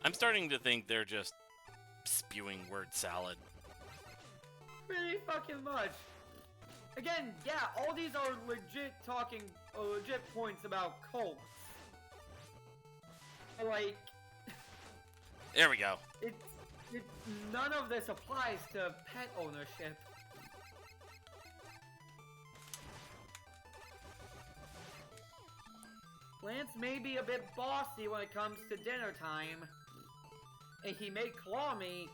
I'm starting to think they're just spewing word salad. Pretty fucking much. Again, yeah, all these are legit points about cults. Like, there we go. None of this applies to pet ownership. Lance may be a bit bossy when it comes to dinner time, and he may claw me,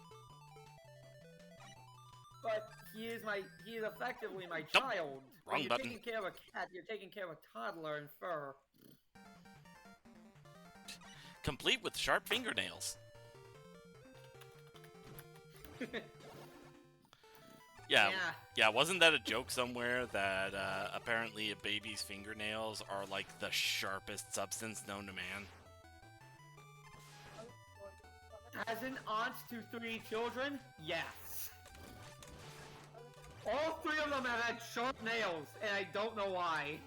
but he is effectively my child. Wrong when you're button. taking care of a cat, you're taking care of a toddler in fur. Complete with sharp fingernails. Yeah, wasn't that a joke somewhere that apparently a baby's fingernails are like the sharpest substance known to man? As an aunt to 3 children, yes. All 3 of them have had sharp nails, and I don't know why.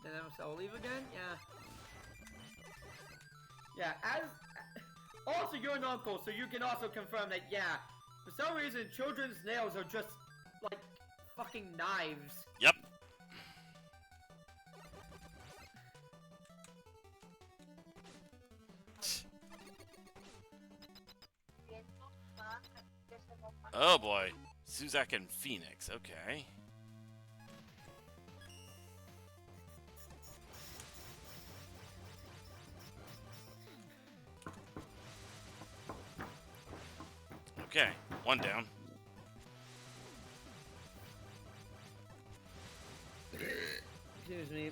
Then I'll leave again? Yeah. Yeah, also, you're an uncle, so you can also confirm that, yeah, for some reason, children's nails are just, like, fucking knives. Yep. Oh boy. Suzak and Phoenix, okay. Okay, 1 down. Excuse me.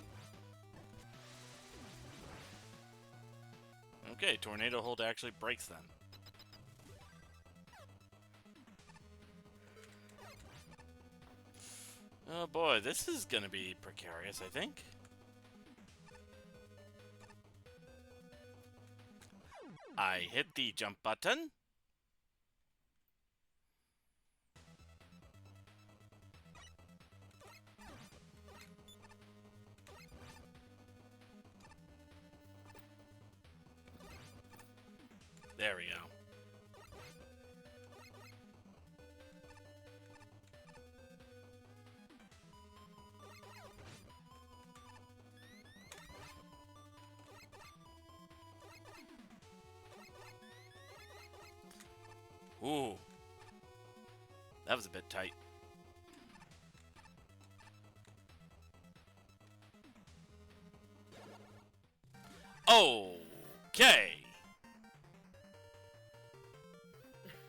Okay, tornado hold actually breaks them. Oh boy, this is gonna be precarious, I think. I hit the jump button. There we go. Ooh. That was a bit tight. Okay.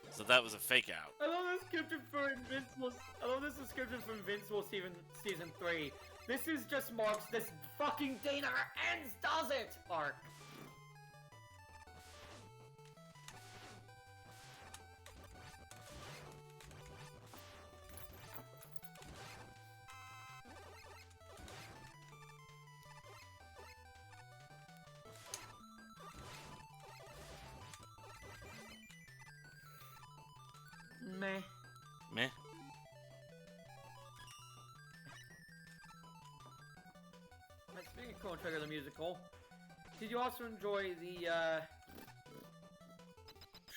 So that was a fake out. I love the description for Invincible. I love this description for Invincible season 3. This is just Mark's "this fucking day never ends, does it?" arc. Meh. Meh. Speaking of Chrono Trigger the musical, did you also enjoy the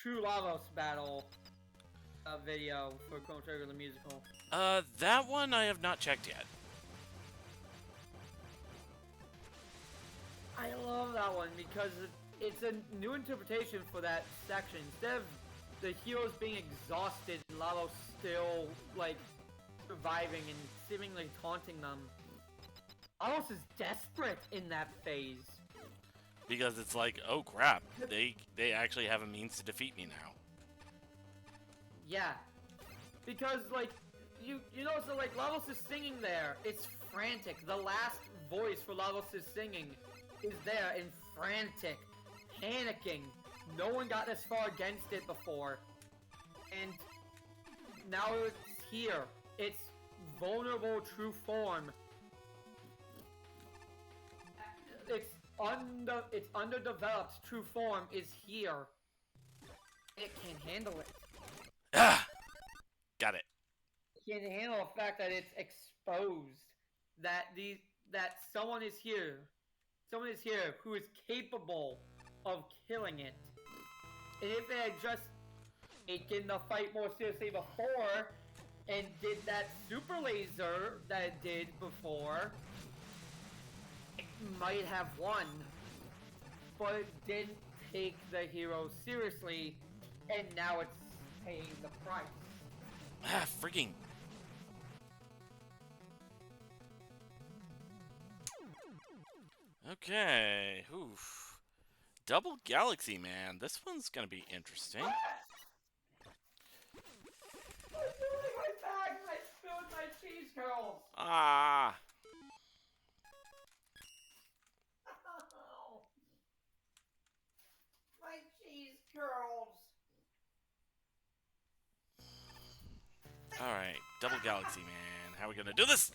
True Lavos battle video for Chrono Trigger the musical? That one I have not checked yet. I love that one because it's a new interpretation for that section. Instead of the heroes being exhausted and Lavos still, like, surviving and seemingly taunting them, Lavos is desperate in that phase. Because it's like, oh crap, they actually have a means to defeat me now. Yeah. Because, like, you know, so, like, Lavos is singing there. It's frantic. The last voice for Lavos' singing is there and frantic, panicking. No one got this far against it before. And now it's here. Its vulnerable true form. Its underdeveloped true form is here. It can handle it. Ah! Got it. It can handle the fact that it's exposed. That someone is here. Someone is here who is capable of killing it. And if they had just taken the fight more seriously before and did that super laser that it did before, it might have won. But it didn't take the hero seriously, and now it's paying the price. Ah, freaking. Okay. Oof. Double Galaxy Man. This one's gonna be interesting. I'm doing my bag and I spilled my cheese curls! Ah. Oh, my cheese curls! Alright. Double Galaxy Man. How are we gonna do this?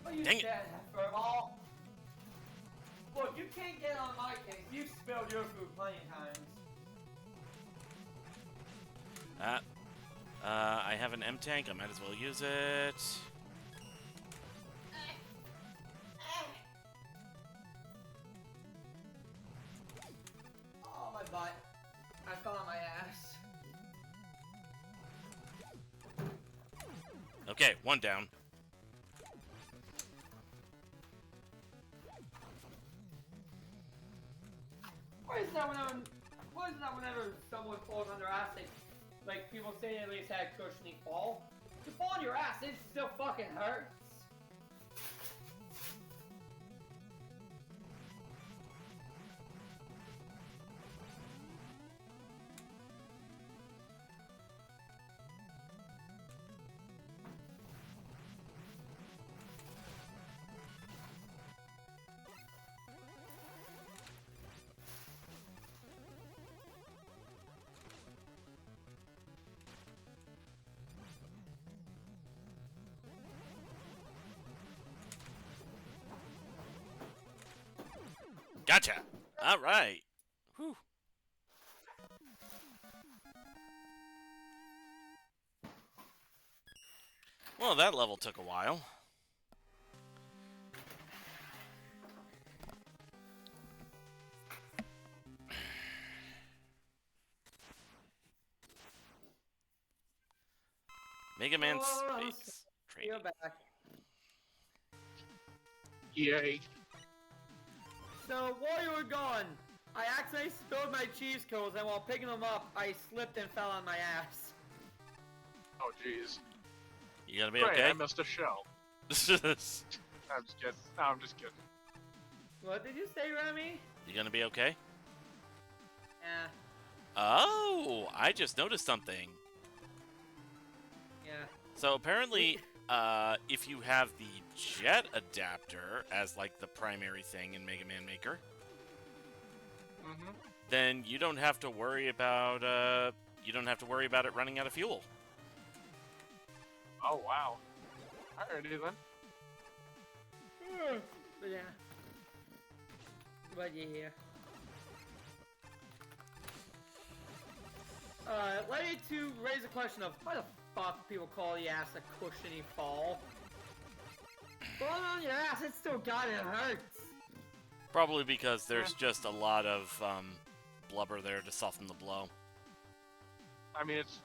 Well, you Dang it. said, Furball. Look, you can't get on my case. You've spilled your food plenty of times. I have an M-Tank. I might as well use it. Oh, my butt. I fell on my ass. Okay, one down. Why is that whenever someone falls on their ass, like people say they at least had a cushiony fall? To fall on your ass, it still fucking hurts. Gotcha. All right. Whew. Well, that level took a while. Mega Man Oh, Space you're Training. back. Yay. So while you were gone, I accidentally spilled my cheese curls, and while picking them up, I slipped and fell on my ass. Oh, jeez. You gonna be Great, okay? I missed a shell. I'm just kidding. No, I'm just kidding. What did you say, Remy? You gonna be okay? Yeah, Oh, I just noticed something. yeah. So apparently, if you have the jet adapter as like the primary thing in Mega Man Maker, Mm-hmm. then you don't have to worry about it running out of fuel. Oh, wow. Alrighty then. But yeah. But yeah. Ready to raise a question of why the fuck people call the ass a cushiony fall? Falling on your ass, it still got it hurts. Probably because there's just a lot of blubber there to soften the blow. I mean, it's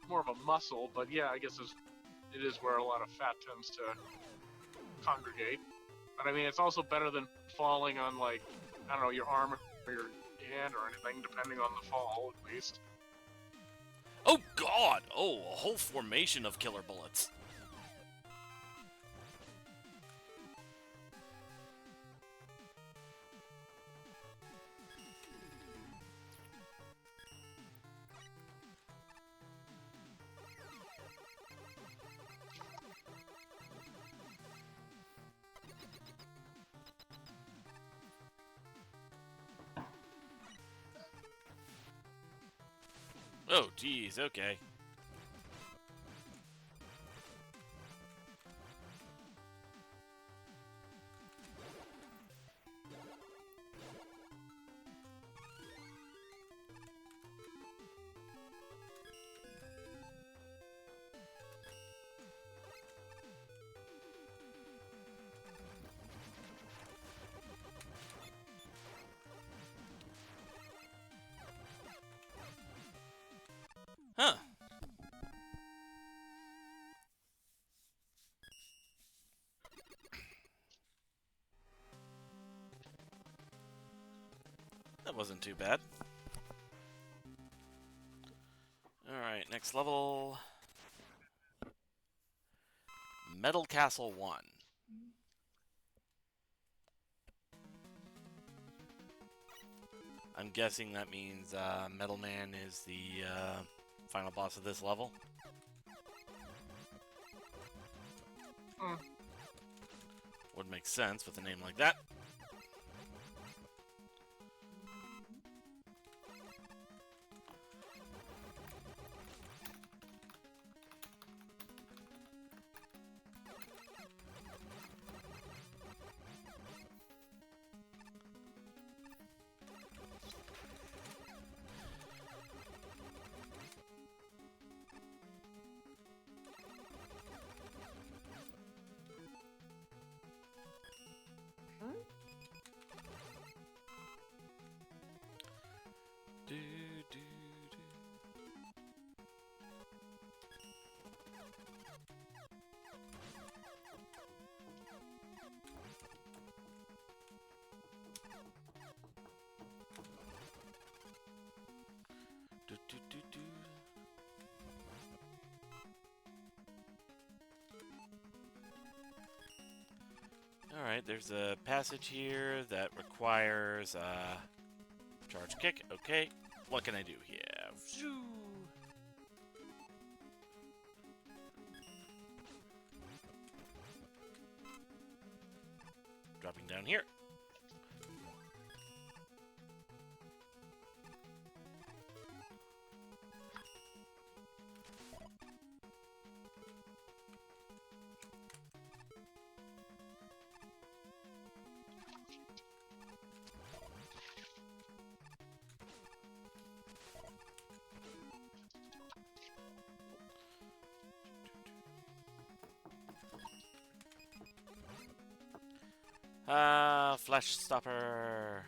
more of a muscle, but yeah, I guess it is where a lot of fat tends to congregate. But I mean, it's also better than falling on, like, I don't know, your arm or your hand or anything, depending on the fall, at least. Oh God! Oh, a whole formation of killer bullets. Oh, geez, okay. Huh. That wasn't too bad. Alright, next level. Metal Castle 1. I'm guessing that means Metal Man is the final boss of this level. Hmm. Would make sense with a name like that. Do, do, do. Do, do, do, do. Alright, there's a passage here that requires charge kick. Okay, what can I do here? Shoo. Dropping down here. Flash stopper.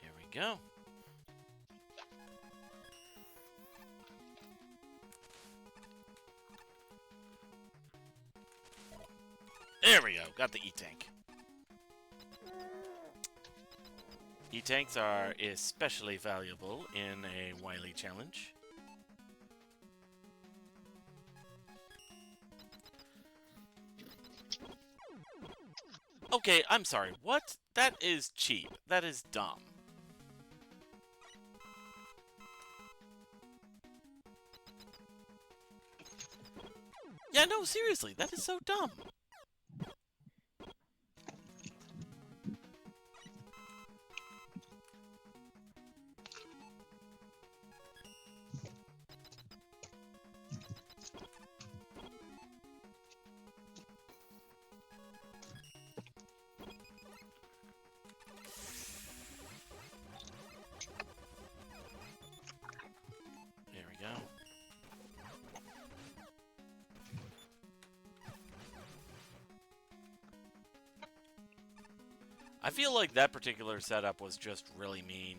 There we go. There we go. Got the E-Tank. E-Tanks are especially valuable in a Wily challenge. Okay, I'm sorry. What? That is cheap. That is dumb. Yeah, no, seriously. That is so dumb. There we go. I feel like that particular setup was just really mean.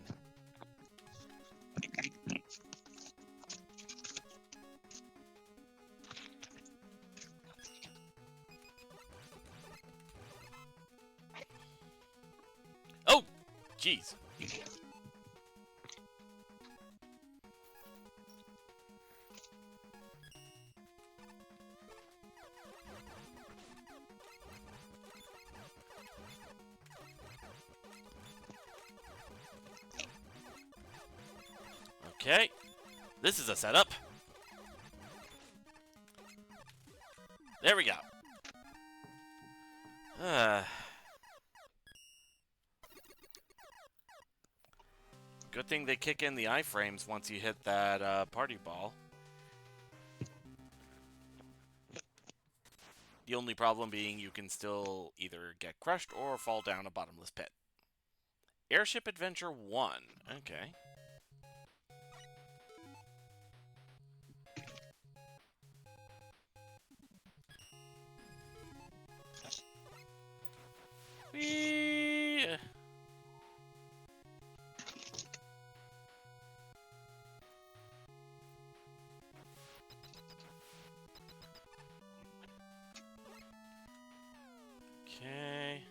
Oh! Jeez. Okay. This is a setup. There we go. Good thing they kick in the iframes once you hit that party ball. The only problem being you can still either get crushed or fall down a bottomless pit. Airship Adventure 1. Okay. Whee! Okay.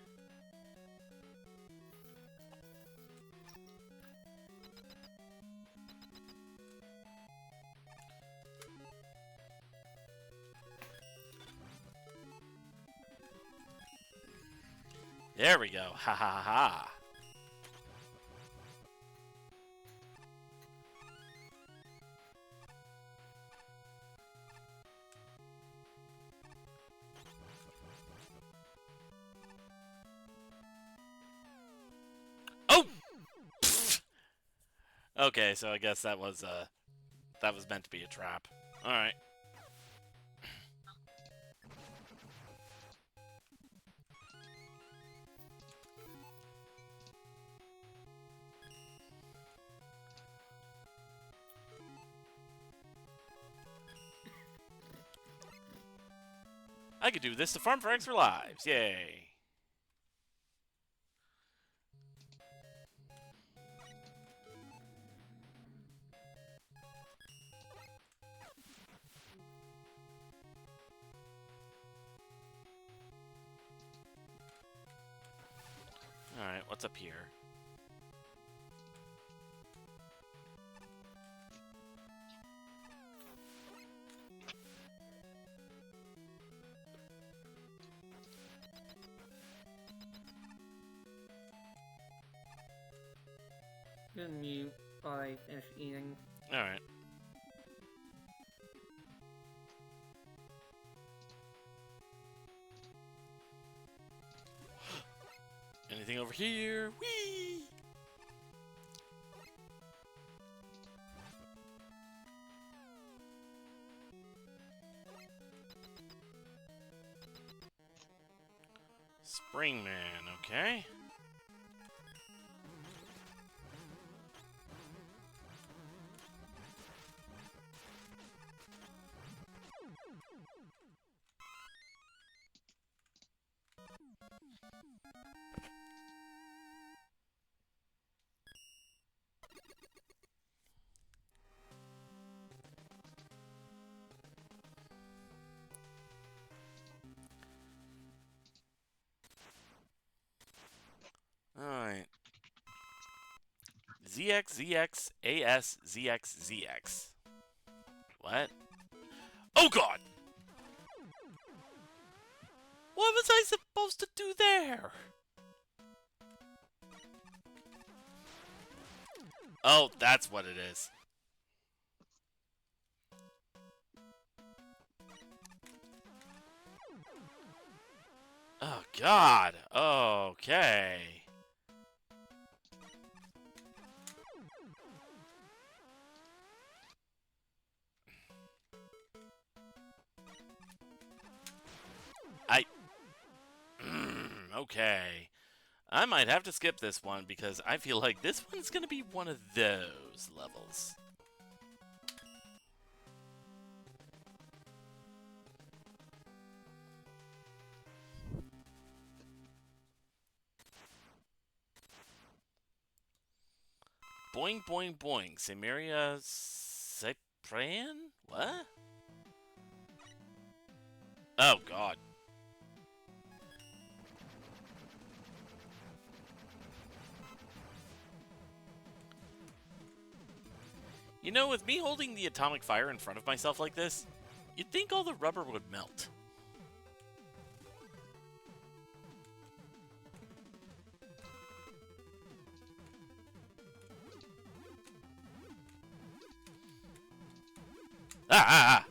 There we go. Ha ha ha ha. Oh! Pfft. Okay, so I guess that was meant to be a trap. All right. I could do this to farm for extra lives. Yay. Alright, what's up here? Gonna mute while I finish eating. Alright. Anything over here? Whee! Brain Man, okay. Alright. ZX, ZX, AS, ZX, ZX. What? Oh god! What was I supposed to do there? Oh, that's what it is. Oh god! Okay. Okay. I might have to skip this one because I feel like this one's gonna be one of those levels. Boing, boing, boing. Samaria Cyprian? What? Oh, God. You know, with me holding the atomic fire in front of myself like this, you'd think all the rubber would melt. Ah, ah, ah!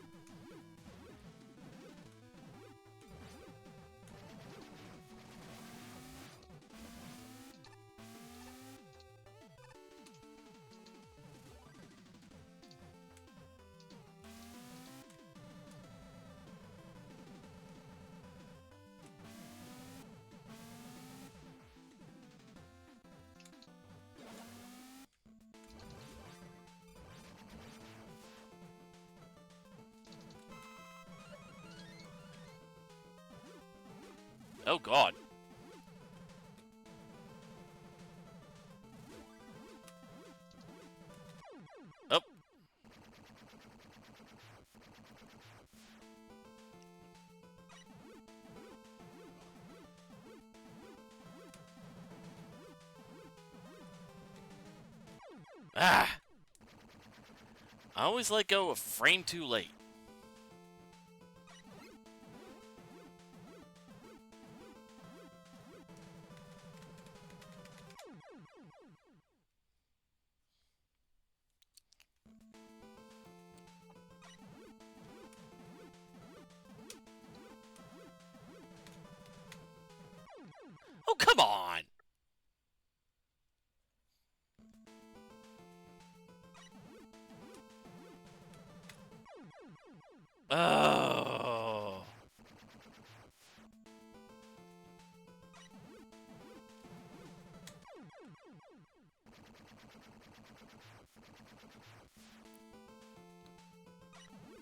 Oh, God. Oh. Ah! I always let go a frame too late. Oh, come on! Oh.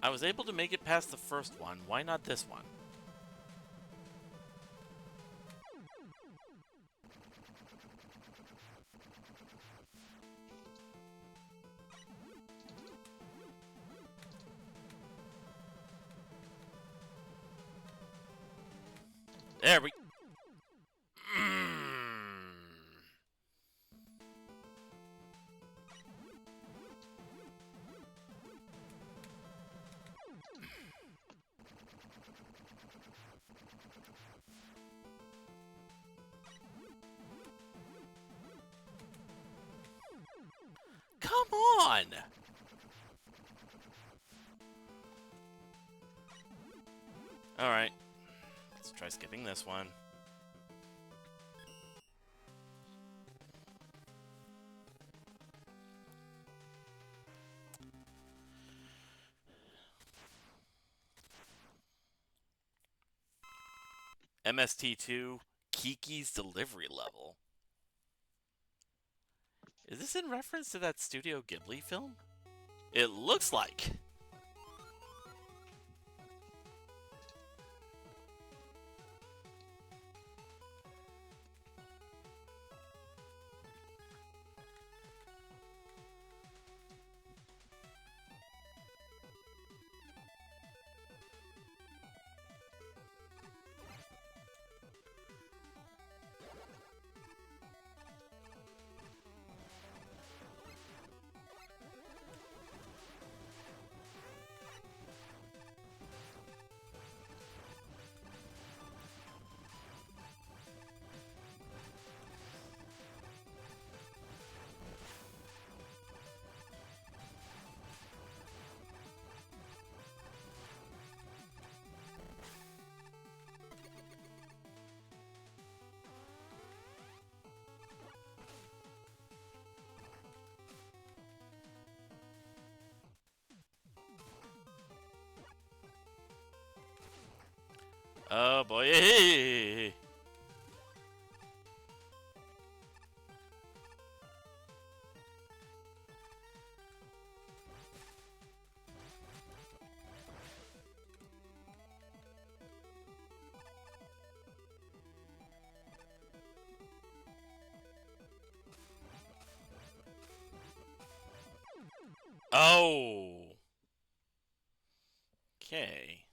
I was able to make it past the first one. Why not this one? There we... Come on! Alright. Let's try skipping this one. MST2, Kiki's Delivery Level. Is this in reference to that Studio Ghibli film? It looks like. Oh boy. Oh. Okay.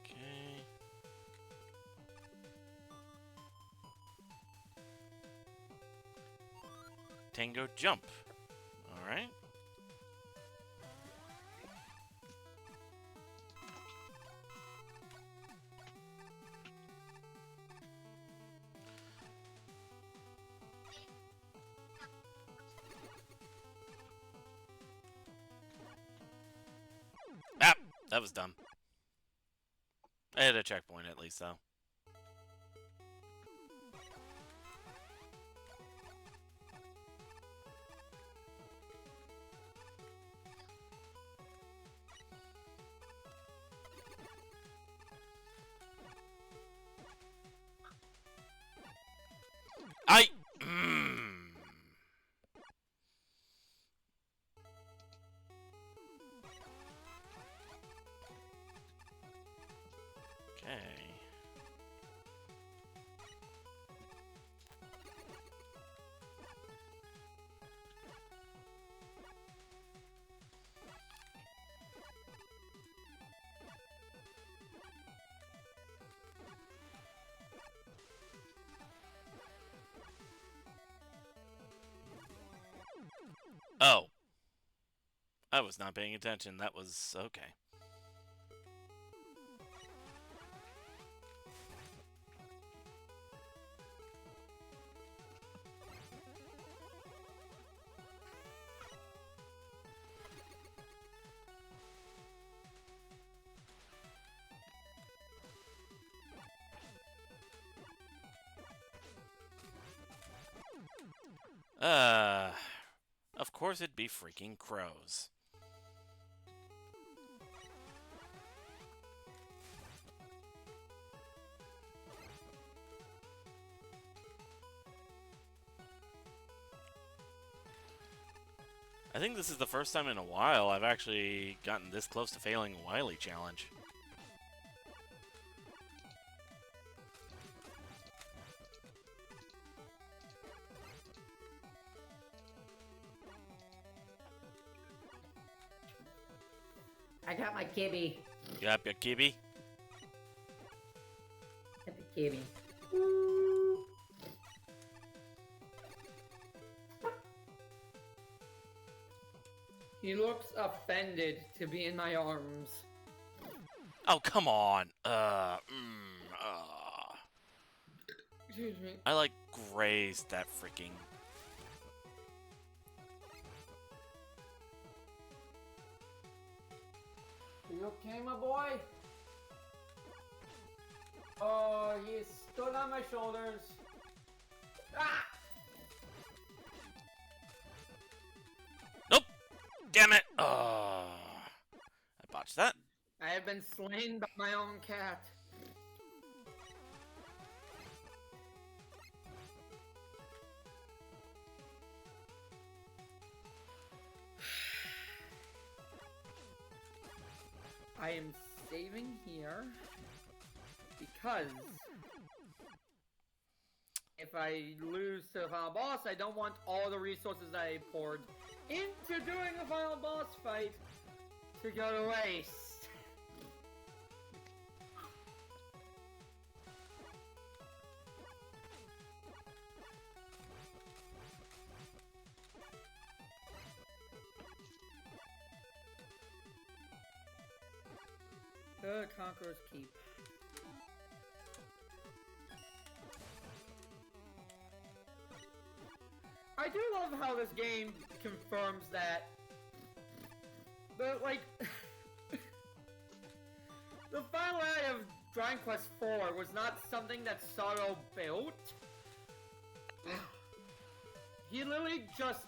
Okay. Tango jump. All right. Ah, that was dumb. I had a checkpoint at least, though. I. Okay. Oh. I was not paying attention. That was okay. Of course it'd be freaking crows. I think this is the first time in a while I've actually gotten this close to failing a Wily challenge. I got my kibby. You got your kibby? Got the kibby. He looks offended to be in my arms. Oh, come on. Excuse me. I like grazed that freaking. Are you okay, my boy? Oh, he stood on my shoulders. Ah! Nope. Damn it. I botched that. I have been slain by my own cat. I am saving here because if I lose to the final boss, I don't want all the resources that I poured into doing the final boss fight to go to waste. The Conqueror's Keep. I do love how this game confirms that the final area of Dragon Quest IV was not something that Saro built. He literally just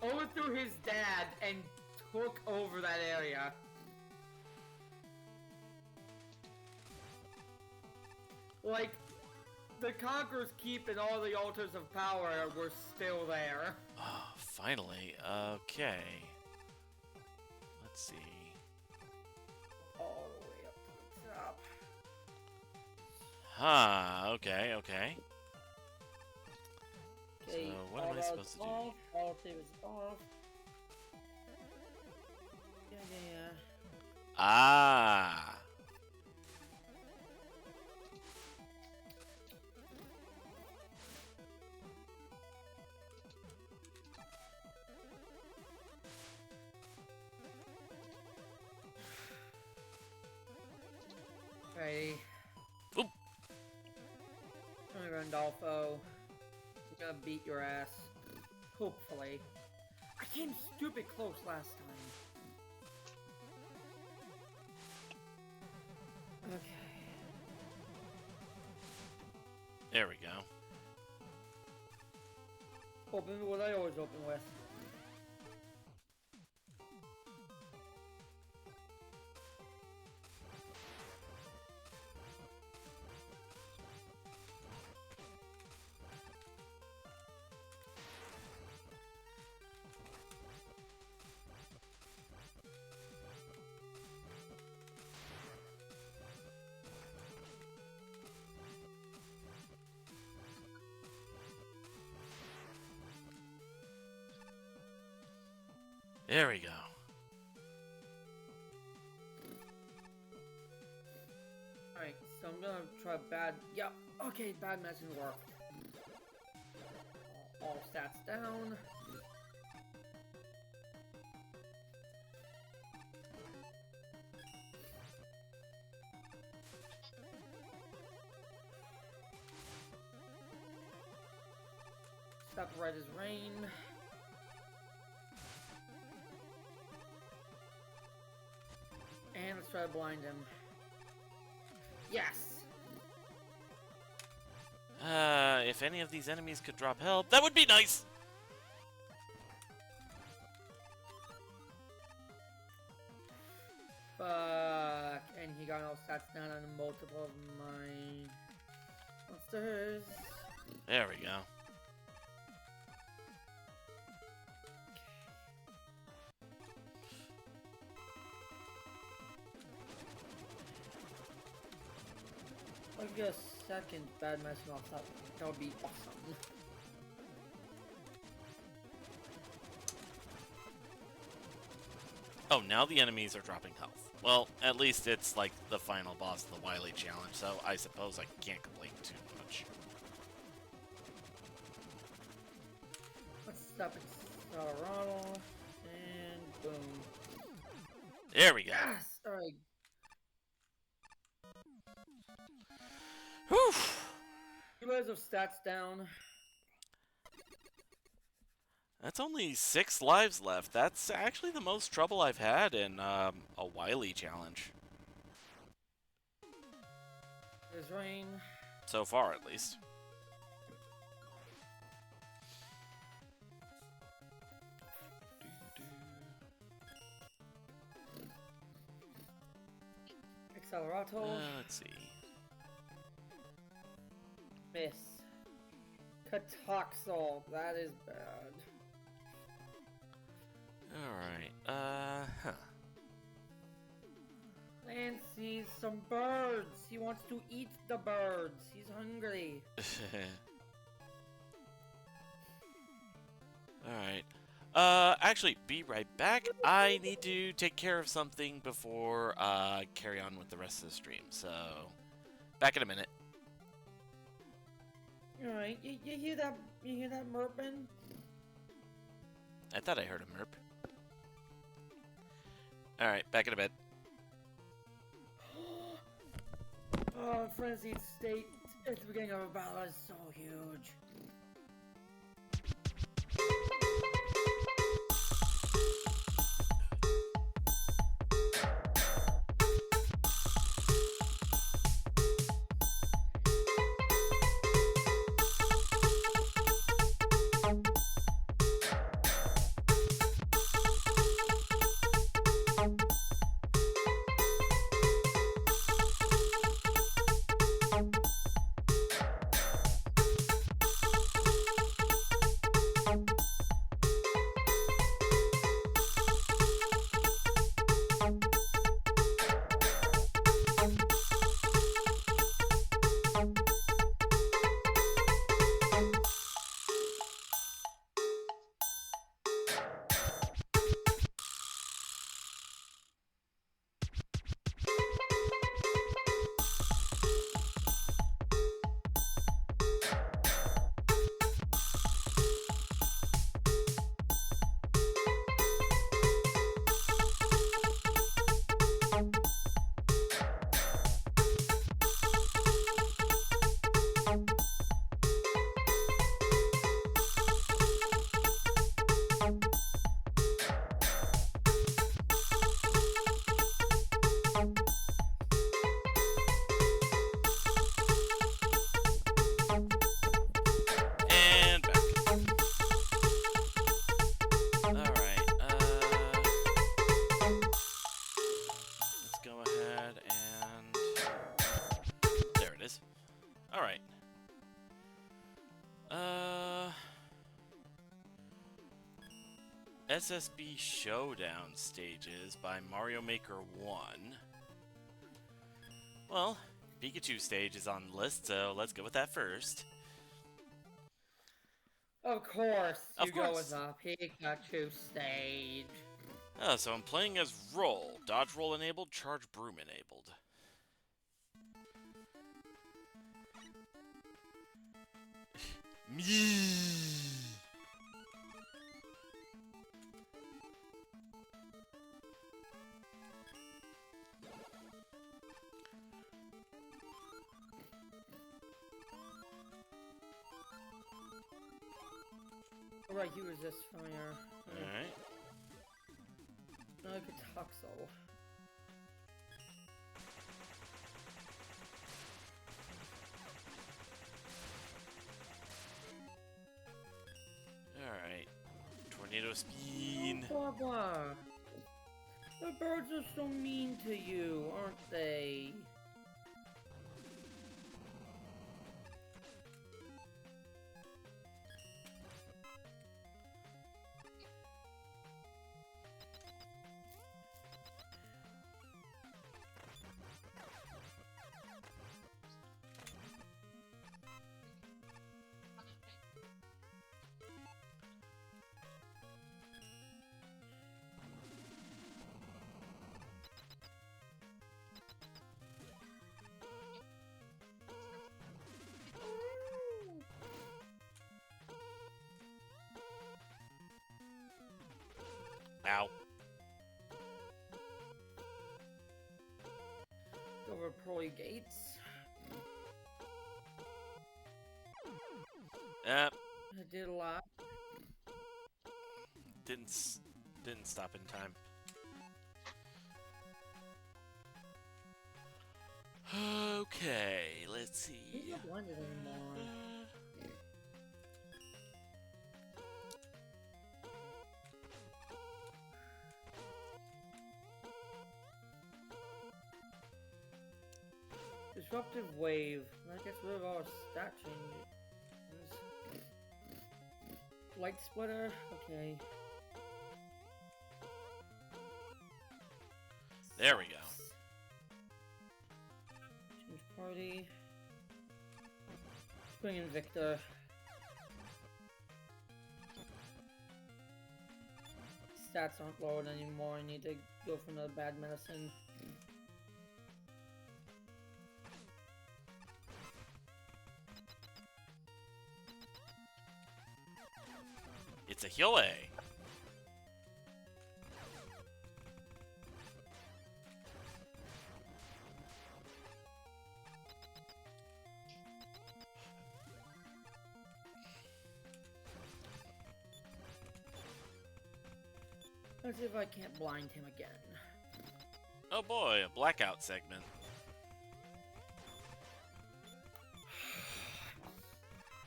overthrew his dad and took over that area. Like, the Conqueror's Keep and all the Altars of Power were still there. Oh, finally. Okay. Let's see. All the way up to the top. Okay. Okay, So, what am I supposed to do? All savers off. Yeah. Ah. Okay. Oop. Randolfo. I'm gonna beat your ass. Hopefully. I came stupid close last time. Okay. There we go. Open what I always open with. There we go. Alright, so I'm gonna try bad. Yep, okay, bad medicine work. All stats down. Stop red as rain. And let's try to blind him. Yes! If any of these enemies could drop help, that would be nice! Fuck. And he got all stats down on multiple of my monsters. There we go. I'll get a second bad medicine off that. That would be awesome. Oh, now the enemies are dropping health. Well, at least it's like the final boss of the Wily Challenge, so I suppose I can't complain too much. Let's stop at Colorado. And boom. There we go. Yes! Alright. You guys have stats down. That's only 6 lives left. That's actually the most trouble I've had in a Wily challenge. There's rain. So far, at least. Accelerato. Let's see. Miss. Catoxol. That is bad. Alright, huh. Lance sees some birds. He wants to eat the birds. He's hungry. Alright. Actually, be right back. I need to take care of something before carry on with the rest of the stream. So, back in a minute. Alright, you hear that? You hear that merpin? I thought I heard a merp. Alright, back in a bit. Oh, frenzied state at the beginning of a battle is so huge. And back. Alright, let's go ahead and... There it is. Alright. SSB Showdown stages by Mario Maker 1. Well, Pikachu stage is on the list, so let's go with that first. Of course, Of you go course. with a Pikachu stage. So I'm playing as Roll. Dodge roll enabled, charge broom enabled. Me. Alright, he resists fire. Alright. Catoxol. Alright. Tornado Spin. Blah blah. The birds are so mean to you, aren't they? Ow. Over pearly gates. Yep. I did a lot. Didn't stop in time. Okay, let's see. He's not blended anymore. Disruptive wave. That gets rid of our stat changes. Light splitter. Okay. There we go. Change party. Let's bring in Victor. Stats aren't lowered anymore. I need to go for another bad medicine. It's a Hyole. Let's see if I can't blind him again. Oh boy, a blackout segment.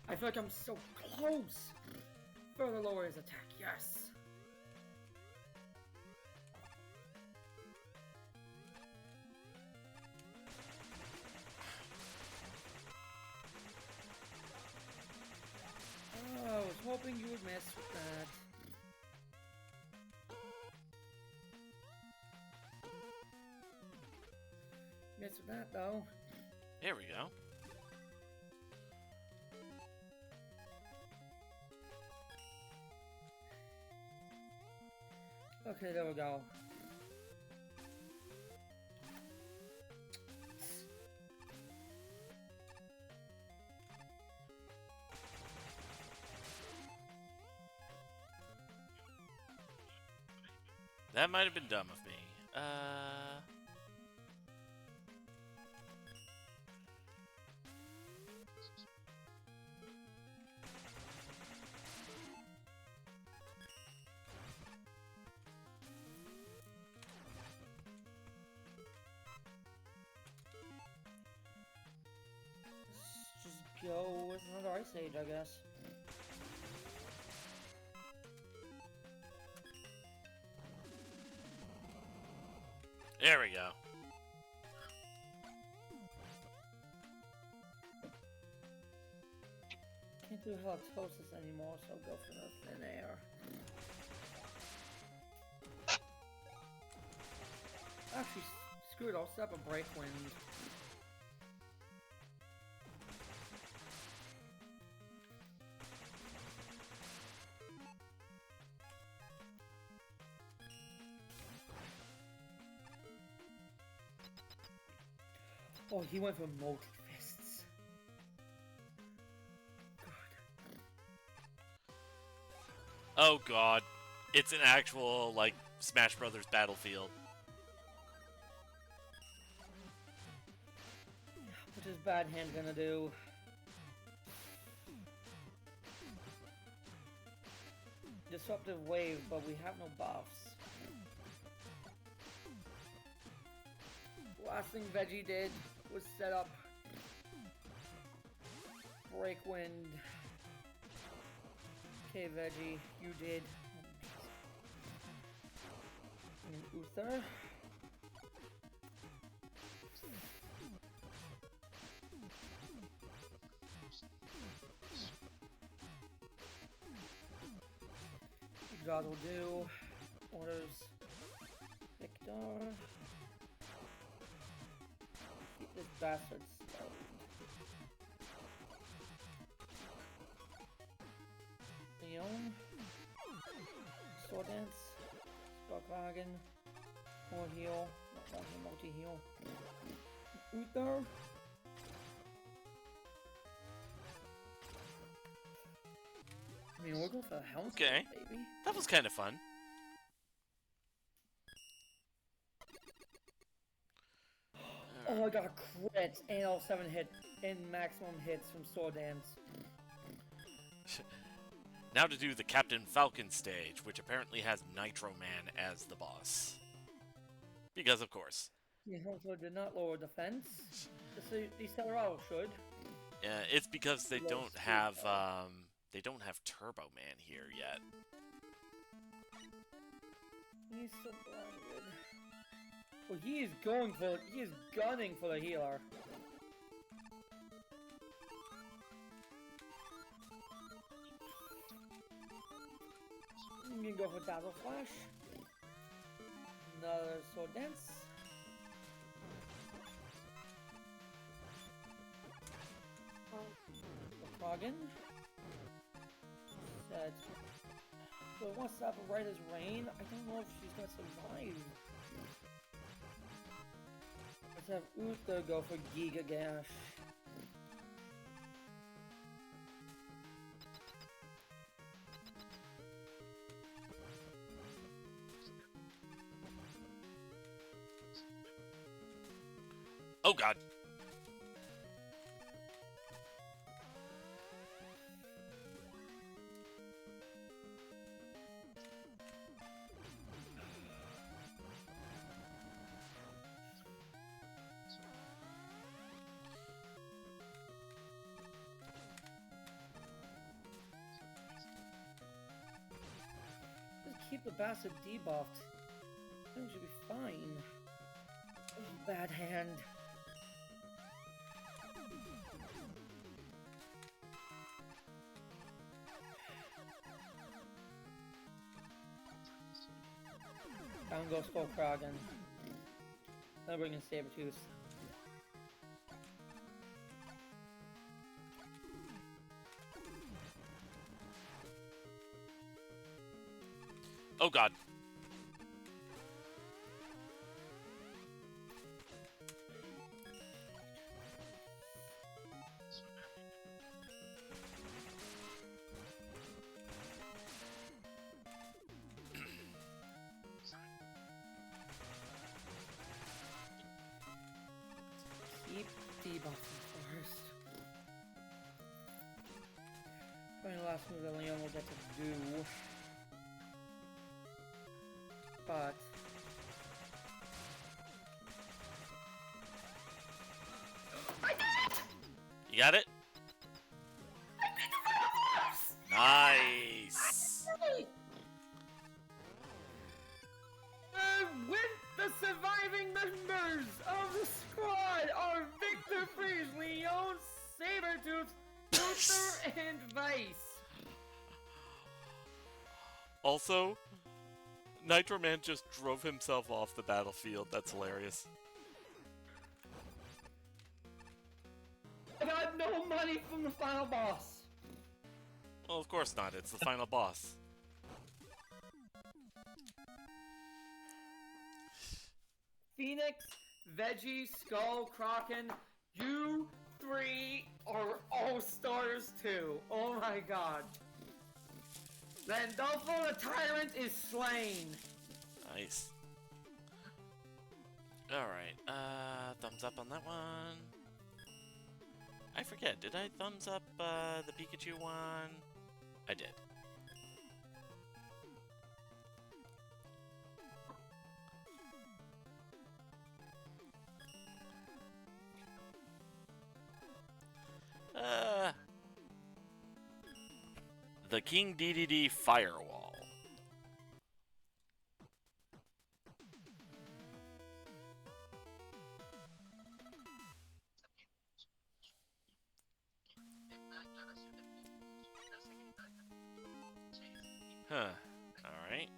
I feel like I'm so close. Further lower his attack, yes. Oh, I was hoping you would miss with that. Miss with that though. Here we go. Okay, there we go. That might have been dumb of me. Let's just go with another Ice Age, I guess. There we go. Can't do halitosis anymore, so I'll go for the thin air. Actually, screw it, I'll set up a break wind. Oh, he went for multi-fists. Oh god. It's an actual, like, Smash Brothers battlefield. What's his bad hand gonna do? Disruptive wave, but we have no buffs. Last thing Veggie did was set up Break Wind. Okay, Veggie, you did. And Uther. God will do. Orders Victor. Keep this bastard slowed. Leon. Sword Dance. Sparkwagen. More heal. Not multi-heal. Uther. I mean, we'll go for the helmet, Okay. baby. That was kind of fun. Oh, I got a crit and all 7 hit and maximum hits from Sword Dance. Now to do the Captain Falcon stage, which apparently has Nitro Man as the boss. Because of course. Yeah, also did not lower defense. These Colorado should. It's because they Low don't speed, have though. they don't have Turbo Man here yet. He's so blinded. Well, he is gunning for the healer. You can go for Dazzle Flash. Another Sword Dance. Froggen. Said. So it wants to have a right as rain. I don't know if she's gonna survive. Let's have Uther go for Giga Gash. Oh god. Just keep the bastard debuffed. Things should be fine. Oh, bad hand. Down goes full Froggen. Now bring in Sabertooth. Oh god. Keep debuffing first. Probably the last move that Leon will get to do. But You got it? Nice. with the surviving members of the squad are Victor Freeze, Leon, Sabertooth, Luther, and Vice. Also, Nitro Man just drove himself off the battlefield. That's hilarious. I got no money from the final boss. Well, of course not. It's the final boss. Phoenix, Veggie, Skull, Kraken, you three are all stars too. Oh my god. Landolfo the Tyrant is slain. Nice. Alright, thumbs up on that one. I forget, did I thumbs up the Pikachu one? I did. The King DDD Firewall. Huh. Alright.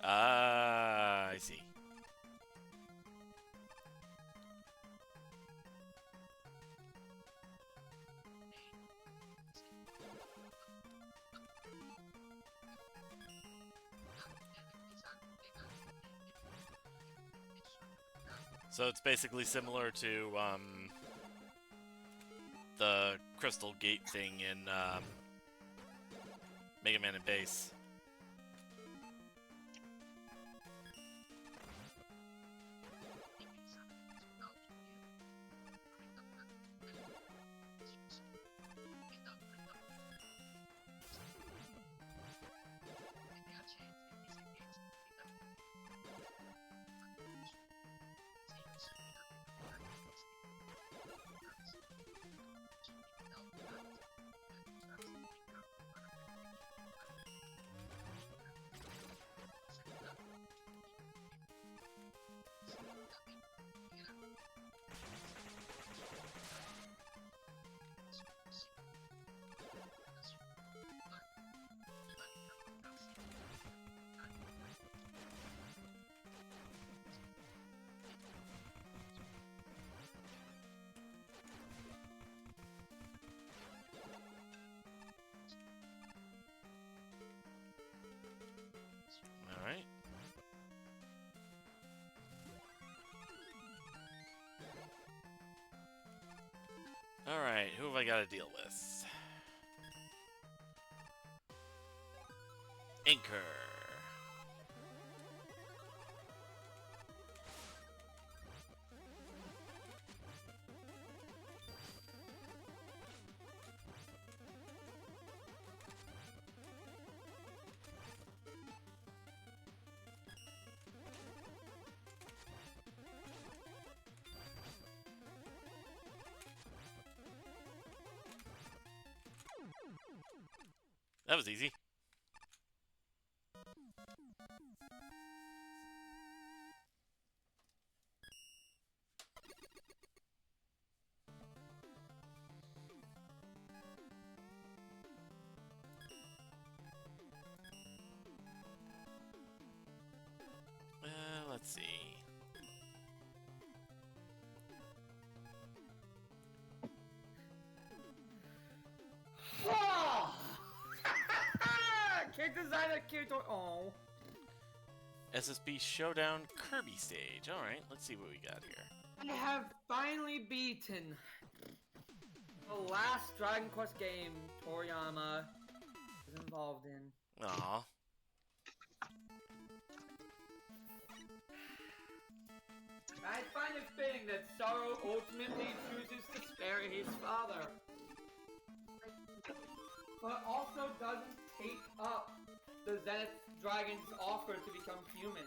I see. So it's basically similar to the Crystal Gate thing in Mega Man and Base. I gotta deal with. Anchor. That was easy. Let's see. Kid designer, kid. Oh. SSB Showdown Kirby stage. Alright, let's see what we got here. I have finally beaten the last Dragon Quest game Toriyama was involved in. Aw. I find it fitting that Sorrow ultimately chooses to spare his father, but also doesn't take up the Zenith Dragon's offer to become human.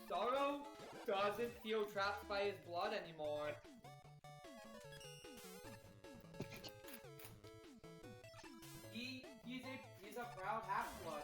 Sorrow doesn't feel trapped by his blood anymore. He's a proud half-blood.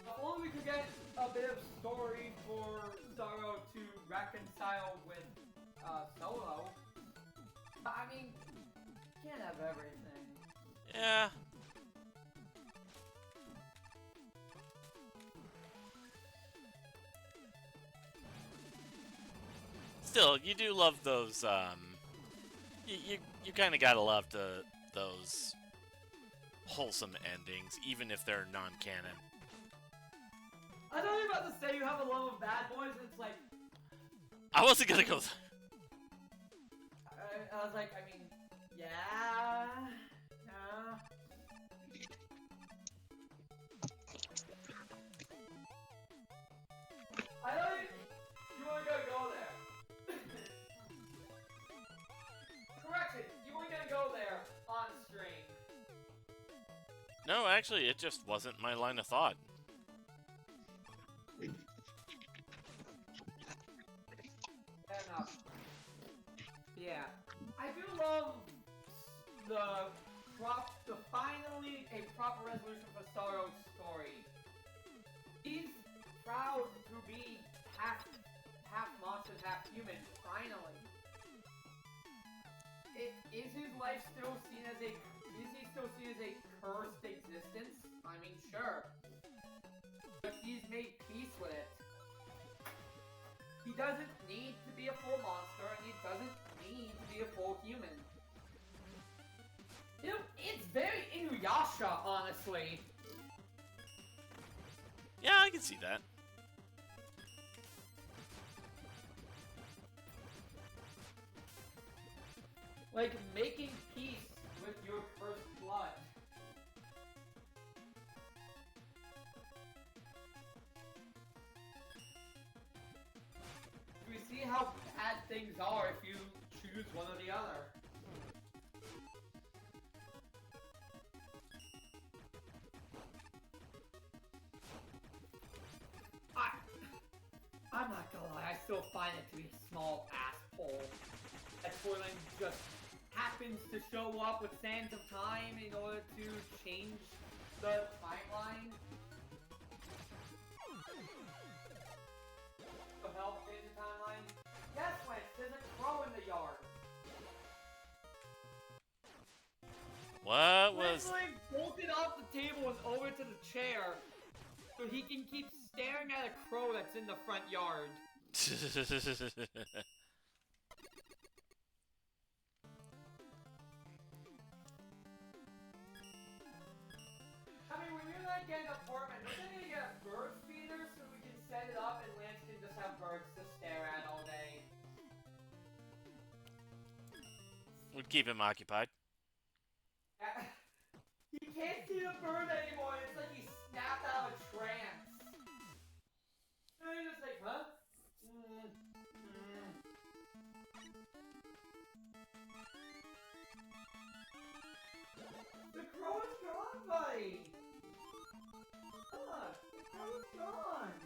If only we could get a bit of story for Sorrow to reconcile with Solo. I mean, can't have everything. Yeah. Still, you do love those, you kind of gotta love those wholesome endings, even if they're non-canon. I know you're about to say you have a love of bad boys, and it's like... I wasn't gonna go... I was like, I mean, yeah... I know you weren't gonna go there. Correction, you weren't gonna go there on stream. No, actually, it just wasn't my line of thought. Fair enough. Yeah. I do love the finally a proper resolution for Sorrow's story. He's proud to be half monster, half human, finally. Is his life still seen as a cursed existence? I mean, sure. But he's made peace with it. He doesn't need to be a full monster, and he doesn't need to be a full human. You know, it's very Inuyasha, honestly. Yeah, I can see that. Like, making peace with your first blood. We see how bad things are if you choose one or the other. still find it to be a small asshole. That Toyland just happens to show up with Sands of Time in order to change the timeline. To help change the timeline. Yes, Lance, there's a crow in the yard. What was... Literally bolted off the table and over to the chair so he can keep staring at a crow that's in the front yard. I mean, when you're like getting an apartment, we're gonna get a bird feeder so we can set it up and Lance can just have birds to stare at all day. Would keep him occupied. He can't see the bird anymore, it's like he snapped out of a trance. And he's just like, huh? The crow is gone, buddy! Look, the crow is gone!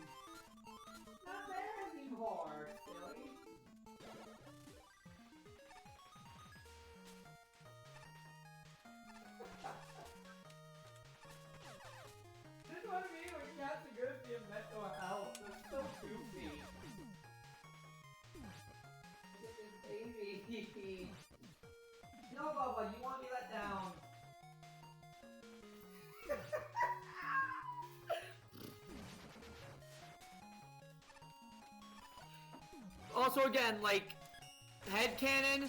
Not there anymore, silly. This is what I mean when cats are good at being mental health. They're so goofy. Look at this baby. No, Bubba, you want me let down. Also, again, like, headcanon,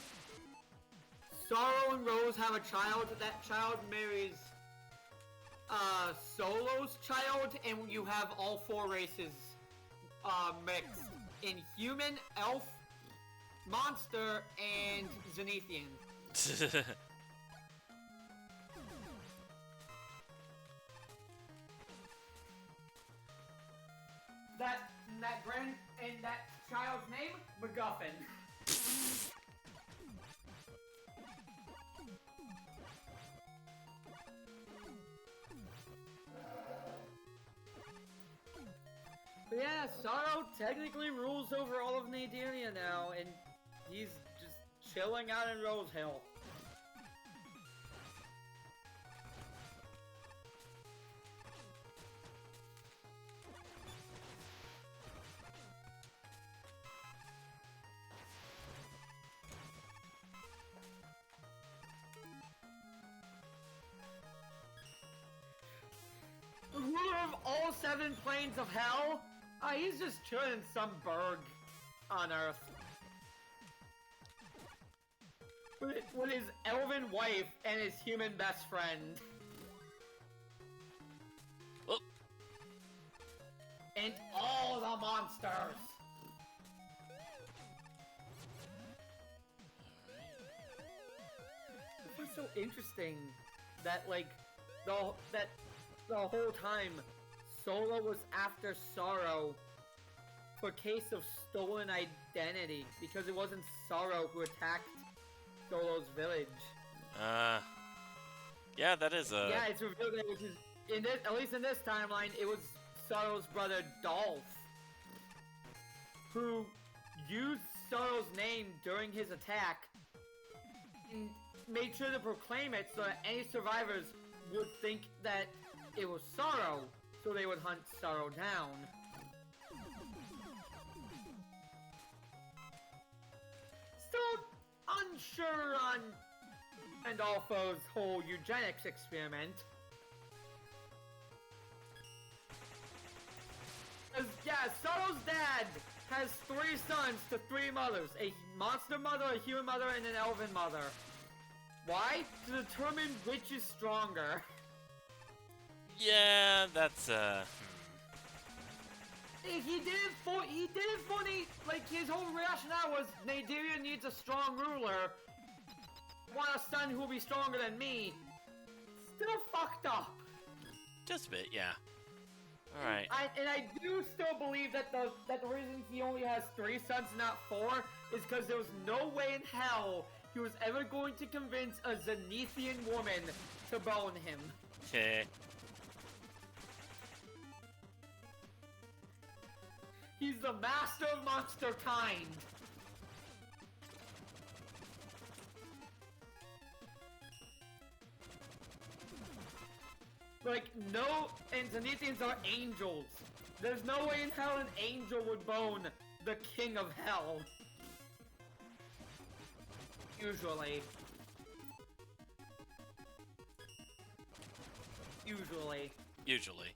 Sorrow and Rose have a child. That child marries Solo's child, and you have all four races mixed in human, elf, monster, and Zenithian. That child's name, MacGuffin. But yeah, Sorrow technically rules over all of Nadelia now, and he's just chilling out in Rose Hill. The ruler of all 7 planes of hell? He's just chilling in some burg on Earth. With his elven wife and his human best friend. Oh. And all the monsters! It was so interesting that, like, the whole time, Solo was after Sorrow for case of stolen identity, because it wasn't Sorrow who attacked Solo's village. Yeah, that is a... Yeah, it's revealed that it was at least in this timeline, it was Sorrow's brother Dolph, who used Sorrow's name during his attack, and made sure to proclaim it so that any survivors would think that it was Sorrow, so they would hunt Sorrow down. Still unsure on Pandolfo's whole eugenics experiment. Yeah, Sorrow's dad has 3 sons to 3 mothers. A monster mother, a human mother, and an elven mother. Why? To determine which is stronger. Yeah, that's, He did it for like, his whole rationale was, Nadelia needs a strong ruler. I want a son who will be stronger than me. Still fucked up. just a bit, yeah. Alright. I do still believe that the reason he only has 3 sons, not 4, is because there was no way in hell he was ever going to convince a Zenithian woman to bone him. Okay. He's the master of monster kind. Like, no, and Zenithians are angels. There's no way in hell an angel would bone the king of hell. Usually. Usually. Usually.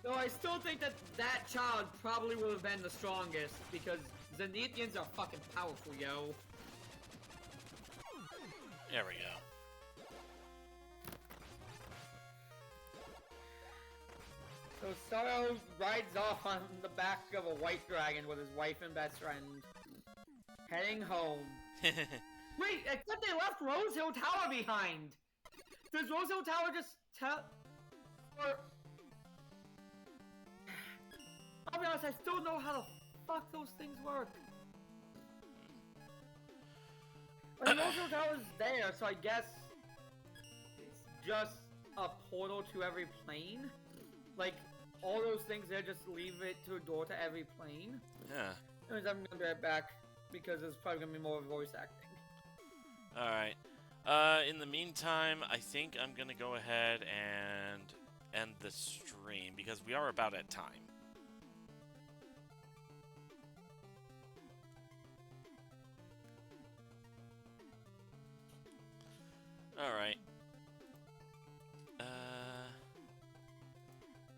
Though I still think that that child probably would have been the strongest, because Zenithians are fucking powerful, yo. There we go. So Sorrow rides off on the back of a white dragon with his wife and best friend, heading home. Wait, except they left Rose Hill Tower behind! Does Rose Hill Tower just tell... Or... I'll be honest, I still don't know how the fuck those things work. Like, Rose Hill Tower's there, so I guess... it's just a portal to every plane? Like, all those things there just leave it to a door to every plane? Yeah. Anyways, I'm gonna be right back, because it's probably gonna be more voice acting. Alright. In the meantime, I think I'm gonna go ahead and end the stream, because we are about at time. Alright.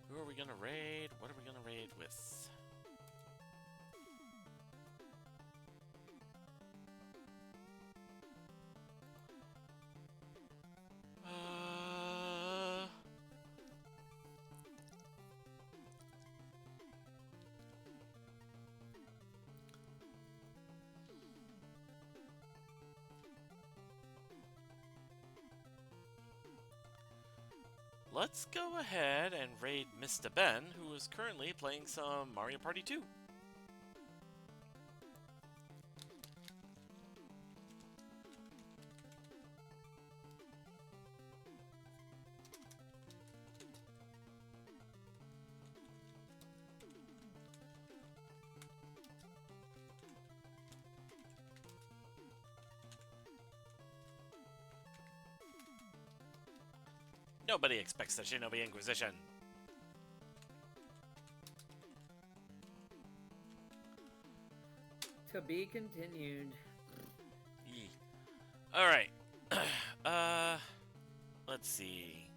Who are we gonna raid? What are we gonna raid with? Let's go ahead and raid Mr. Ben, who is currently playing some Mario Party 2. Nobody expects the Shinobi Inquisition. To be continued. Alright. Let's see.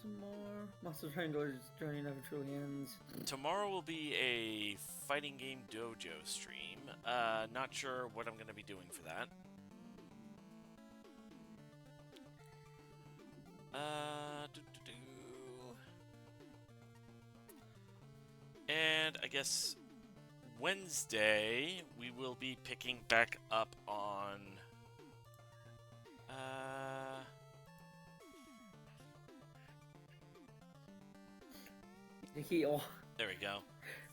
Some more. Monster Triangle's journey never truly ends. Tomorrow will be a fighting game dojo stream. Not sure what I'm going to be doing for that. And I guess Wednesday we will be picking back up on The heal. there we go.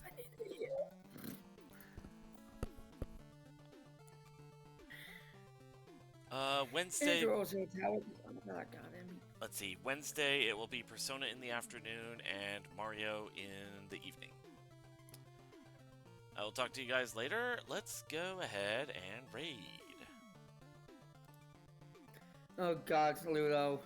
I need to heal. Wednesday. Got him. Let's see. Wednesday it will be Persona in the afternoon and Mario in the evening. I will talk to you guys later. Let's go ahead and raid. Oh god, Ludo.